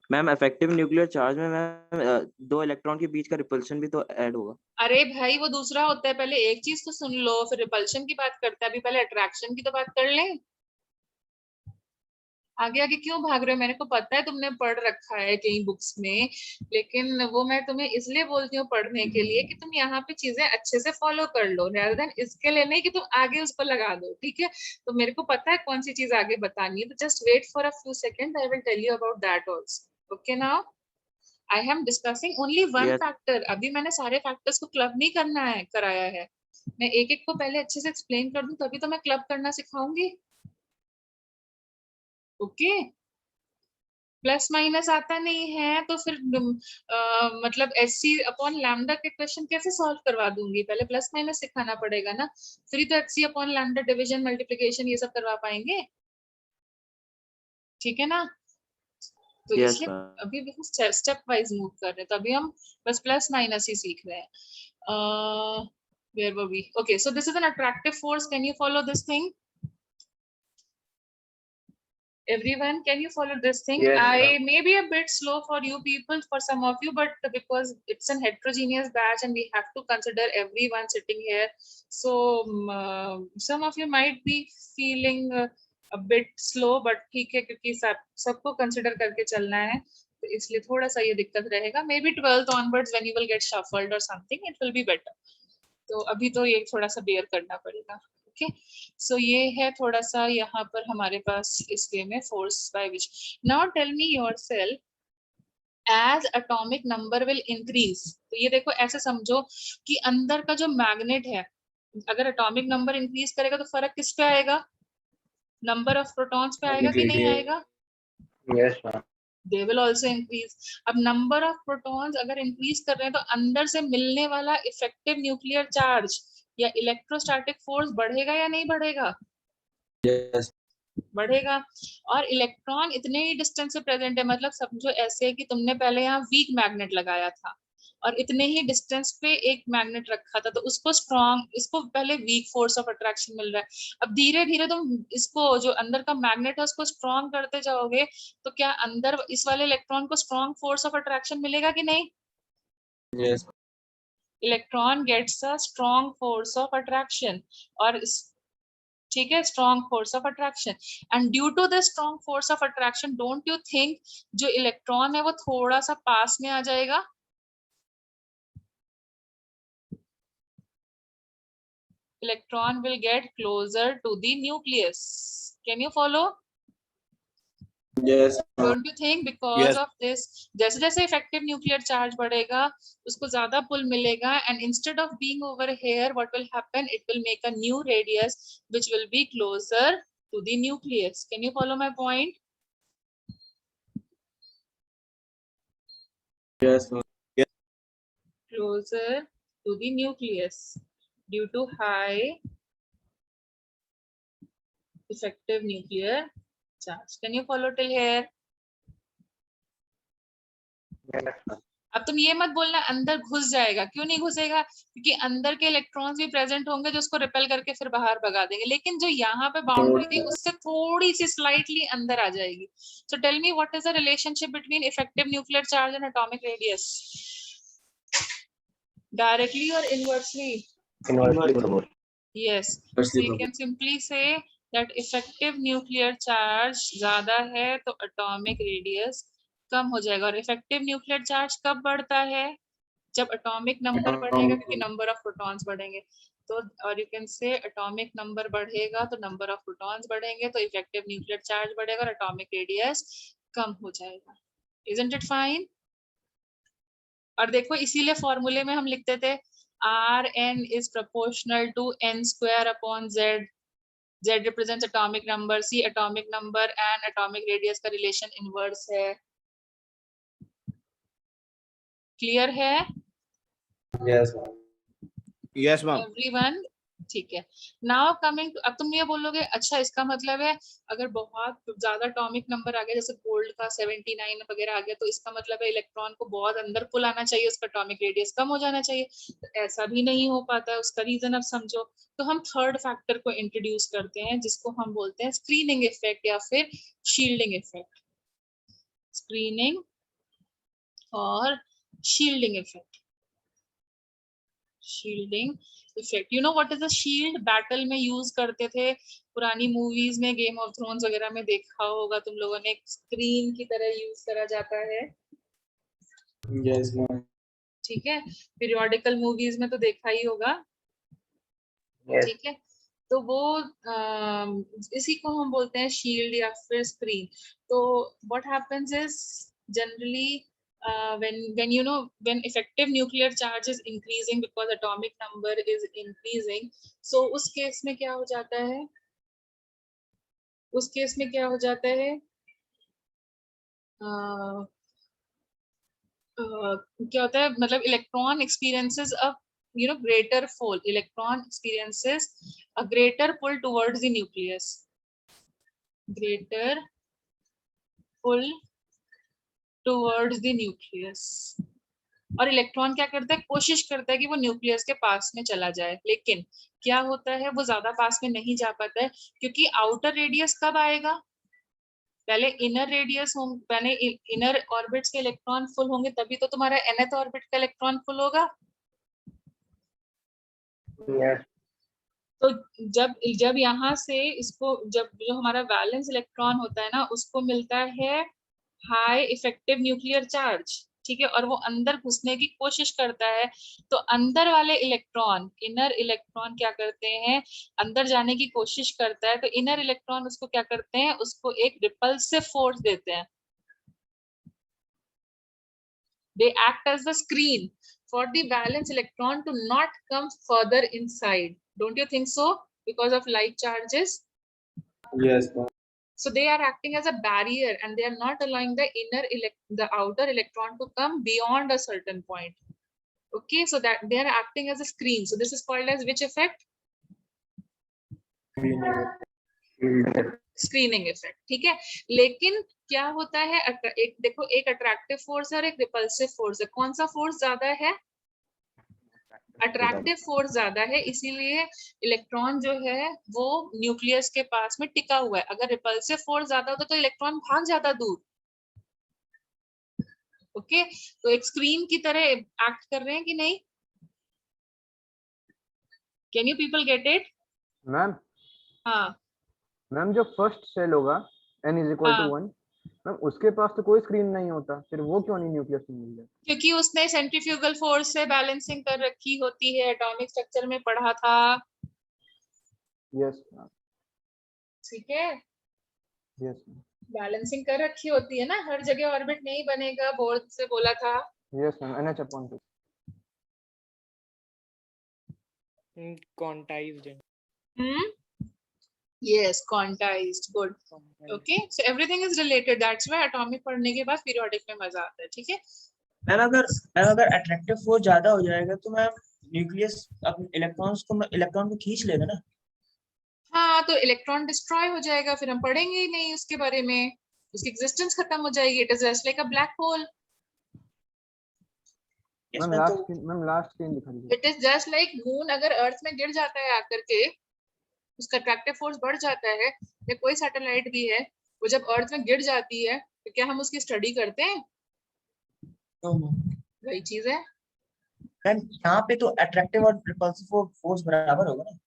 मैम इफेक्टिव न्यूक्लियर चार्ज में मैम दो इलेक्ट्रॉन के बीच का रिपल्शन भी तो ऐड होगा. अरे भाई वो दूसरा होता है, पहले एक चीज तो सुन लो फिर रिपल्शन की बात करते हैं, अभी पहले अट्रैक्शन की तो बात कर लें. आगे आगे क्यों भाग रहे हो? मेरे को पता है तुमने पढ़ रखा है कई बुक्स में, लेकिन वो मैं तुम्हें इसलिए बोलती हूँ पढ़ने के लिए कि तुम यहाँ पे चीजें अच्छे से फॉलो कर लो, rather than इसके लिए नहीं कि तुम आगे उसको लगा दो, ठीक है. तो मेरे को पता है कौन सी चीज आगे बतानी है, तो just wait for a few second, I will tell you about that also. Okay, now I am discussing only one Yes. Factor. अभी मैंने सारे फैक्टर्स को क्लब नहीं करना है, कराया है. मैं एक एक को पहले अच्छे से एक्सप्लेन कर दूं तभी तो मैं क्लब करना सिखाऊंगी. ओके, प्लस माइनस आता नहीं है तो फिर मतलब HC अपॉन लैम्डा के क्वेश्चन कैसे सॉल्व करवा दूंगी? पहले प्लस माइनस सिखाना पड़ेगा ना, फिर तो HC upon lambda division multiplication ये सब करवा पाएंगे, ठीक है ना. तो Yes, इसलिए ma'am. अभी भी स्टेप वाइज मूव कर रहे हैं, तो अभी हम बस प्लस माइनस ही सीख रहे हैं. where were we? Okay, so this is an attractive force. Can you follow this thing? Everyone, can you follow this thing? Yes, I ma'am. may be a bit slow for you people, for some of you, but because it's an heterogeneous batch and we have to consider everyone sitting here, so some of you might be feeling a bit slow, but ठीक है क्योंकि सबको consider करके चलना है, तो इसलिए थोड़ा सा ये दिक्कत रहेगा. Maybe 12th onwards when you will get shuffled or something, it will be better. तो अभी तो ये थोड़ा सा बेयर करना पड़ेगा. ओके, सो ये है थोड़ा सा यहाँ पर हमारे पास इस वे में force by which. Now tell me yourself as atomic number will increase. तो ये देखो ऐसे समझो कि अंदर का जो मैग्नेट है, अगर एटॉमिक नंबर इंक्रीज करेगा तो फर्क किस पे आएगा? नंबर ऑफ प्रोटॉन्स पे आएगा कि नहीं आएगा? Yes, ma'am. They will also increase. अब नंबर ऑफ प्रोटॉन्स अगर इंक्रीज कर रहे हैं तो अंदर से मिलने वाला इफेक्टिव न्यूक्लियर चार्ज या इलेक्ट्रोस्टैटिक फोर्स बढ़ेगा या नहीं बढ़ेगा? Yes. बढ़ेगा. और इलेक्ट्रॉन इतने ही डिस्टेंस से प्रेजेंट है, मतलब समझो ऐसे कि तुमने पहले यहाँ वीक मैग्नेट लगाया था और इतने ही डिस्टेंस पे एक मैग्नेट रखा था, तो उसको स्ट्रॉन्ग, इसको पहले वीक फोर्स ऑफ अट्रैक्शन मिल रहा है. अब धीरे धीरे तुम इसको जो अंदर का मैग्नेट है उसको स्ट्रॉन्ग करते जाओगे, तो क्या अंदर इस वाले इलेक्ट्रॉन को स्ट्रॉन्ग फोर्स ऑफ अट्रैक्शन मिलेगा कि नहीं? Yes. Electron gets a strong force of attraction. और ठीक है, strong force of attraction. And due to the strong force of attraction, don't you think जो इलेक्ट्रॉन है वो थोड़ा सा पास में आ जाएगा? Electron will get closer to the nucleus. Can you follow? Yes, ma'am. Don't you think because of this, जैसे जैसे effective nuclear charge बढ़ेगा उसको ज्यादा pull मिलेगा, and instead of being over here, what will happen? It will make a new radius which will be closer to the nucleus. Can you follow my point? Yes, ma'am. Closer to the nucleus due to high effective nuclear charge. Can you follow till here? अब तुम ये मत बोलना अंदर घुस जाएगा, क्यों नहीं घुसेगा? क्योंकि अंदर के इलेक्ट्रॉन्स भी प्रेजेंट होंगे जो उसको रिपेल करके फिर बाहर भगा देंगे, लेकिन जो यहाँ पे बाउंड्री थी उससे थोड़ी सी स्लाइटली अंदर आ जाएगी। So tell me what is the relationship between effective nuclear charge and atomic radius? Directly और inversely? Yes, so you can simply say that effective nuclear charge ज्यादा है तो atomic radius कम हो जाएगा। और effective nuclear charge कब बढ़ता है? जब atomic number बढ़ेगा, क्योंकि number of protons बढ़ेंगे। तो और you can say atomic number बढ़ेगा तो number of protons बढ़ेंगे, तो effective nuclear charge बढ़ेगा और atomic radius कम हो जाएगा। Isn't it fine? और देखो इसीलिए फॉर्मूले में हम लिखते थे Rn is proportional to n square upon z. Z represents atomic number, C atomic number and atomic radius का relation inverse है। Clear है? Yes, ma'am. Yes, ma'am. Everyone? ठीक है। Now coming to, अब तुम ये बोलोगे अच्छा इसका मतलब है अगर बहुत ज्यादा एटॉमिक नंबर आ गया, जैसे गोल्ड का 79 वगैरह आ गया, तो इसका मतलब है इलेक्ट्रॉन को बहुत अंदर पुल आना चाहिए, उसका एटॉमिक रेडियस कम हो जाना चाहिए। तो ऐसा भी नहीं हो पाता है, उसका रीजन अब समझो। तो हम थर्ड फैक्टर को इंट्रोड्यूस करते हैं जिसको हम बोलते हैं स्क्रीनिंग इफेक्ट या फिर शील्डिंग इफेक्ट। स्क्रीनिंग और shielding effect. Shielding effect, you know what is a shield? Battle में यूज करते थे पुरानी मूवीज में, गेम ऑफ थ्रोन्स वगैरह में देखा होगा तुम लोगों ने, स्क्रीन की तरह यूज करा जाता है। Yes, ma'am. ठीक है, पीरियोडिकल मूवीज में तो देखा ही होगा। Yes. ठीक है, तो वो इसी को हम बोलते हैं शील्ड या फिर स्क्रीन। तो what happens is generally when effective nuclear charge is increasing because atomic number is increasing, so उस केस में क्या हो जाता है? उस केस में क्या हो जाता है? क्या होता है, मतलब electron experiences a greater fall. Electron experiences a greater pull towards the nucleus. Greater pull towards the nucleus. और इलेक्ट्रॉन क्या करता है? कोशिश करता है कि वो न्यूक्लियस के पास में चला जाए, लेकिन क्या होता है वो ज्यादा पास में नहीं जा पाता है, क्योंकि आउटर रेडियस कब आएगा? पहले इनर रेडियस होंगे, पहले इनर ऑर्बिट्स के इलेक्ट्रॉन फुल होंगे, तभी तो तुम्हारा nth ऑर्बिट का इलेक्ट्रॉन फुल होगा। Yes. तो जब यहाँ से इसको, जब जो हमारा वैलेंस इलेक्ट्रॉन होता है ना, उसको मिलता है हाई इफेक्टिव न्यूक्लियर चार्ज, ठीक है, और वो अंदर घुसने की कोशिश करता है, तो अंदर वाले इलेक्ट्रॉन, इनर इलेक्ट्रॉन क्या करते हैं? अंदर जाने की कोशिश करता है, तो इनर इलेक्ट्रॉन उसको क्या करते हैं? उसको एक रिपल्सिव फोर्स देते हैं। They act as the screen for the valence electron to not come further inside. Don't you think so? Because of light charges. Yes, ma'am. So they are acting as a barrier and they are not allowing the outer electron to come beyond a certain point. Okay, so that they are acting as a screen. So this is called as which effect? Screening effect. ठीक है, लेकिन क्या होता है, एक देखो, एक अट्रैक्टिव फोर्स है और एक रिपल्सिव फोर्स है। कौन सा फोर्स ज्यादा है? अट्रैक्टिव फोर्स ज्यादा है, इसीलिए इलेक्ट्रॉन जो है वो न्यूक्लियस के पास में टिका हुआ है। अगर रिपल्सिव फोर्स ज्यादा होता तो इलेक्ट्रॉन भाग जाता दूर। ओके, तो एक स्क्रीन की तरह एक्ट कर रहे हैं कि नहीं? Can you people get it? Ma'am हाँ मैम जो फर्स्ट सेल होगा n इज इक्वल टू हाँ 1, मैम उसके पास तो कोई स्क्रीन नहीं होता, फिर वो क्यों नहीं न्यूक्लियस में मिल जाता? क्योंकि उसने सेंट्रीफ्यूगल फोर्स से बैलेंसिंग कर रखी होती है, एटॉमिक स्ट्रक्चर में पढ़ा था। यस मैम, ठीक है, यस मैम, बैलेंसिंग कर रखी होती है ना, हर जगह ऑर्बिट नहीं बनेगा, बोर्ड से बोला था। Yes ma'am, NH/2। क्वांटाइज्ड है। Yes, quantized, good. Okay, so everything is related. That's why atomic पढ़ने के बाद periodic में मजा आता है, ठीक है? मैम अगर अट्रैक्टिव फोर्स ज्यादा हो जाएगा तो मैम न्यूक्लियस अपने इलेक्ट्रॉन को खींच लेगा ना। हाँ, तो इलेक्ट्रॉन डिस्ट्रॉय हो जाएगा, फिर हम पढ़ेंगे ही नहीं उसके बारे में, उसकी एग्जिस्टेंस खत्म हो जाएगी। It is just like a black hole. Ma'am last screen दिखा दीजिए। It is just like moon अगर अर्थ में गिर जाता है आकर के, उसका अट्रैक्टिव फोर्स बढ़ जाता है, या कोई सैटेलाइट भी है, वो जब अर्थ में गिर जाती है तो क्या हम उसकी स्टडी करते हैं? वही चीज है। मैम यहाँ पे तो अट्रैक्टिव और रिपल्सिव फोर्स बराबर होगा ना,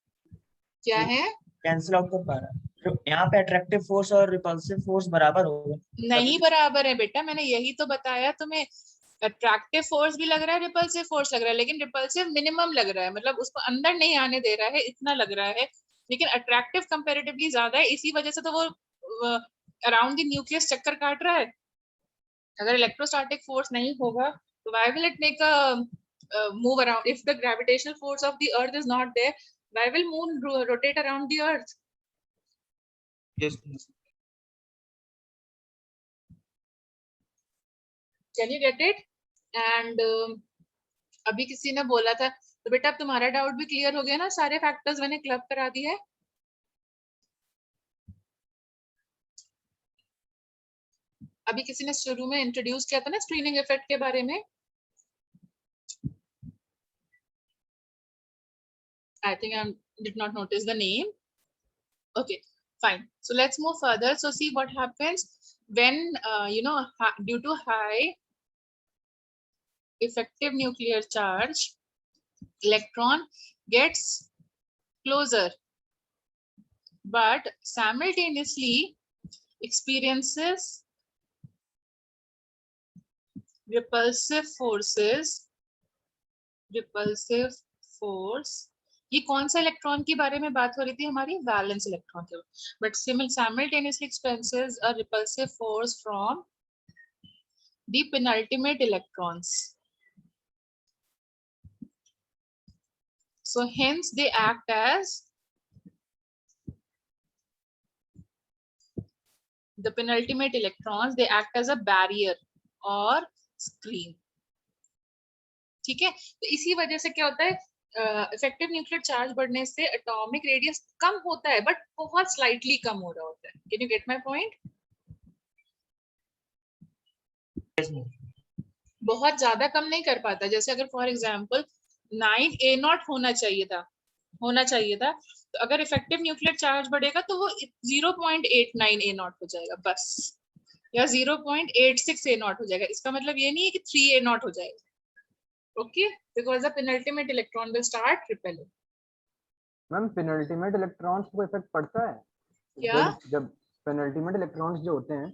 क्या है? कैंसिल आउट कर पा रहा है, तो यहाँ पे अट्रैक्टिव फोर्स और रिपल्सिव फोर्स बराबर होगा। नहीं बराबर है बेटा, मैंने यही तो बताया तुम्हें। अट्रैक्टिव फोर्स भी लग रहा है, रिपल्सिव फोर्स लग रहा है, लेकिन रिपल्सिव मिनिमम लग रहा है, मतलब उसको अंदर नहीं आने दे रहा है, इतना लग रहा है। लेकिन अट्रैक्टिव कंपैरेटिवली ज्यादा है, इसी वजह से तो वो अराउंड द न्यूक्लियस चक्कर काट रहा है। अगर इलेक्ट्रोस्टैटिक फोर्स नहीं होगा तो why will it make a move around? If the gravitational force of the earth is not there, why will moon rotate around the earth? Yes. Can you get it? And अभी किसी ने बोला था, तो बेटा अब तुम्हारा डाउट भी क्लियर हो गया ना, सारे फैक्टर्स मैंने क्लब करा दिए है। अभी किसी ने शुरू में इंट्रोड्यूस किया था ना स्क्रीनिंग इफेक्ट के बारे में। I think I did not notice the name. Okay, fine. So let's move further. So see what happens when due to high effective nuclear charge, electron gets closer, but simultaneously experiences repulsive force। ये कौन सा इलेक्ट्रॉन के बारे में बात हो रही थी हमारी? वैलेंस इलेक्ट्रॉन के। But simultaneously experiences a repulsive force from the penultimate electrons. So hence they act as the penultimate electrons, they act as a barrier or screen. ठीक है, तो इसी वजह से क्या होता है, इफेक्टिव न्यूक्लियर चार्ज बढ़ने से एटॉमिक रेडियस कम होता है, बट बहुत स्लाइटली कम हो रहा होता है। Can you get my point? बहुत ज्यादा कम नहीं कर पाता। जैसे अगर फॉर एग्जांपल 9 A0 होना चाहिए था, तो अगर इफेक्टिव न्यूक्लियर चार्ज बढ़ेगा तो वो 0.89 A0 हो जाएगा बस, या 0.86 A0 हो जाएगा। इसका मतलब ये नहीं है कि 3 A0 हो जाएगा। Okay, because the penultimate electron will start repelling. Ma'am penultimate electrons को इफेक्ट पड़ता है क्या? जब पेनल्टीमेट इलेक्ट्रॉन्स जो होते हैं,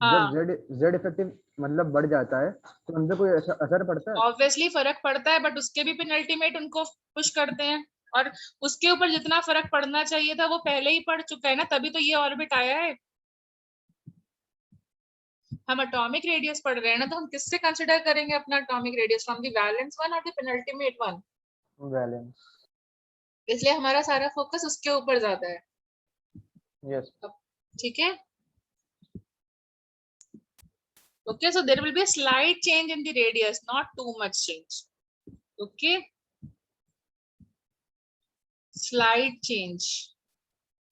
हाँ, जब Z इफेक्टिव मतलब बढ़ जाता है तो उनसे कोई असर पड़ता है? ऑब्वियसली फर्क पड़ता है, बट उसके भी पेनल्टीमेट उनको पुश करते हैं, और उसके ऊपर जितना फर्क पड़ना चाहिए था वो पहले ही पड़ चुका है ना, तभी तो ये ऑर्बिट आया है। हम एटॉमिक रेडियस पढ़ रहे हैं ना, तो हम किससे कंसिडर करेंगे अपना atomic radius? From the valence one और द पेनल्टीमेट वन। वैलेंस। इसलिए हमारा सारा फोकस उसके ऊपर ज्यादा है। यस, ठीक है। Okay, so there will be a slight change in the radius, not too much change. Okay, slight change,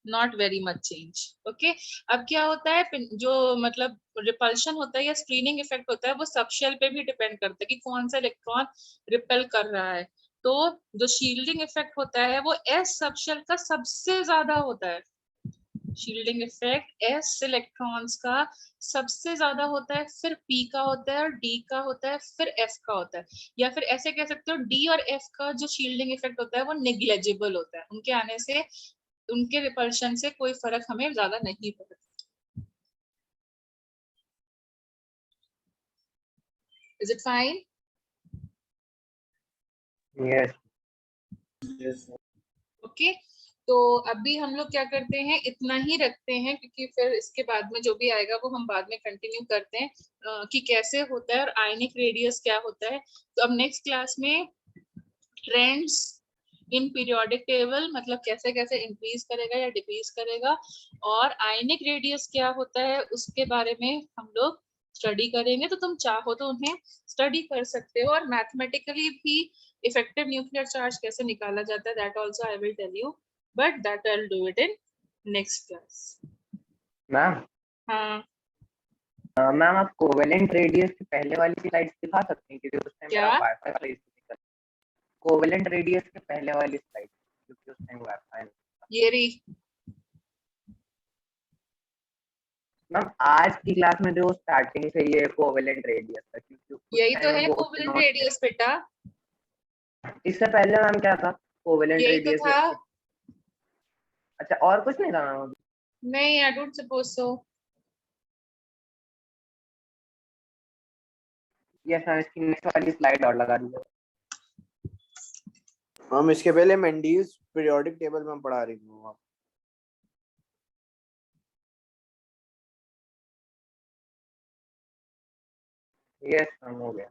not very much change. Okay, अब क्या होता है, जो मतलब रिपल्शन होता है या स्क्रीनिंग इफेक्ट होता है, वो सबशेल पे भी डिपेंड करता है कि कौन सा इलेक्ट्रॉन रिपेल कर रहा है। तो जो शील्डिंग इफेक्ट होता है वो एस सबशेल का सबसे ज्यादा होता है। शील्डिंग इफेक्ट एस इलेक्ट्रॉन्स का सबसे ज्यादा होता है, फिर पी का होता है, और डी का होता है, फिर एफ का होता है। या फिर ऐसे कह सकते हो डी और एफ का जो शील्डिंग इफेक्ट होता है वो नेग्लेजिबल होता है, उनके आने से उनके रिपल्शन से कोई फर्क हमें ज्यादा नहीं पड़ता। Is it fine? Yes. Okay तो अभी हम लोग क्या करते हैं, इतना ही रखते हैं, क्योंकि फिर इसके बाद में जो भी आएगा वो हम बाद में कंटिन्यू करते हैं कि कैसे होता है और आयनिक रेडियस क्या होता है। तो अब नेक्स्ट क्लास में ट्रेंड्स इन पीरियोडिक टेबल, मतलब कैसे कैसे इंक्रीज करेगा या डिक्रीज करेगा, और आयनिक रेडियस क्या होता है उसके बारे में हम लोग स्टडी करेंगे। तो तुम चाहो तो उन्हें स्टडी कर सकते हो, और मैथमेटिकली भी इफेक्टिव न्यूक्लियर चार्ज कैसे निकाला जाता है, that also I will tell you, but that I will do it in next class. Ma'am हाँ मैम आप कोवेलेंट रेडियस की पहले वाली स्लाइड्स दिखा सकते हैं, क्योंकि उस टाइम क्या? मेरा वाईफाई सही से नहीं चल। कोवेलेंट रेडियस के पहले वाली स्लाइड, क्योंकि उस टाइम वाईफाई। ये रही मैम आज की क्लास में जो स्टार्टिंग से ये कोवेलेंट रेडियस था, क्योंकि उस यही तो time है वो कोवेलेंट उतना- रेडियस बेटा, इससे पहले मैम क्या था कोवेलेंट यही तो रेडियस? था। अच्छा और कुछ नहीं था मैम? नहीं, I don't suppose so. Yes ma'am, इसकी नेक्स्ट वाली स्लाइड और लगा दीजिए। हम इसके पहले मेंडीज पीरियोडिक टेबल में पढ़ा रही हूँ आप। यस मैम हो गया।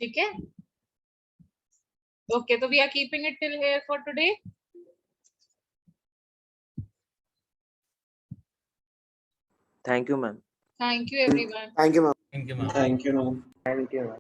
ठीक है, ओके तो we are keeping it till here for today. Thank you ma'am. Thank you everyone. Thank you ma'am. Thank you ma'am. Thank you, ma'am. Thank you ma'am.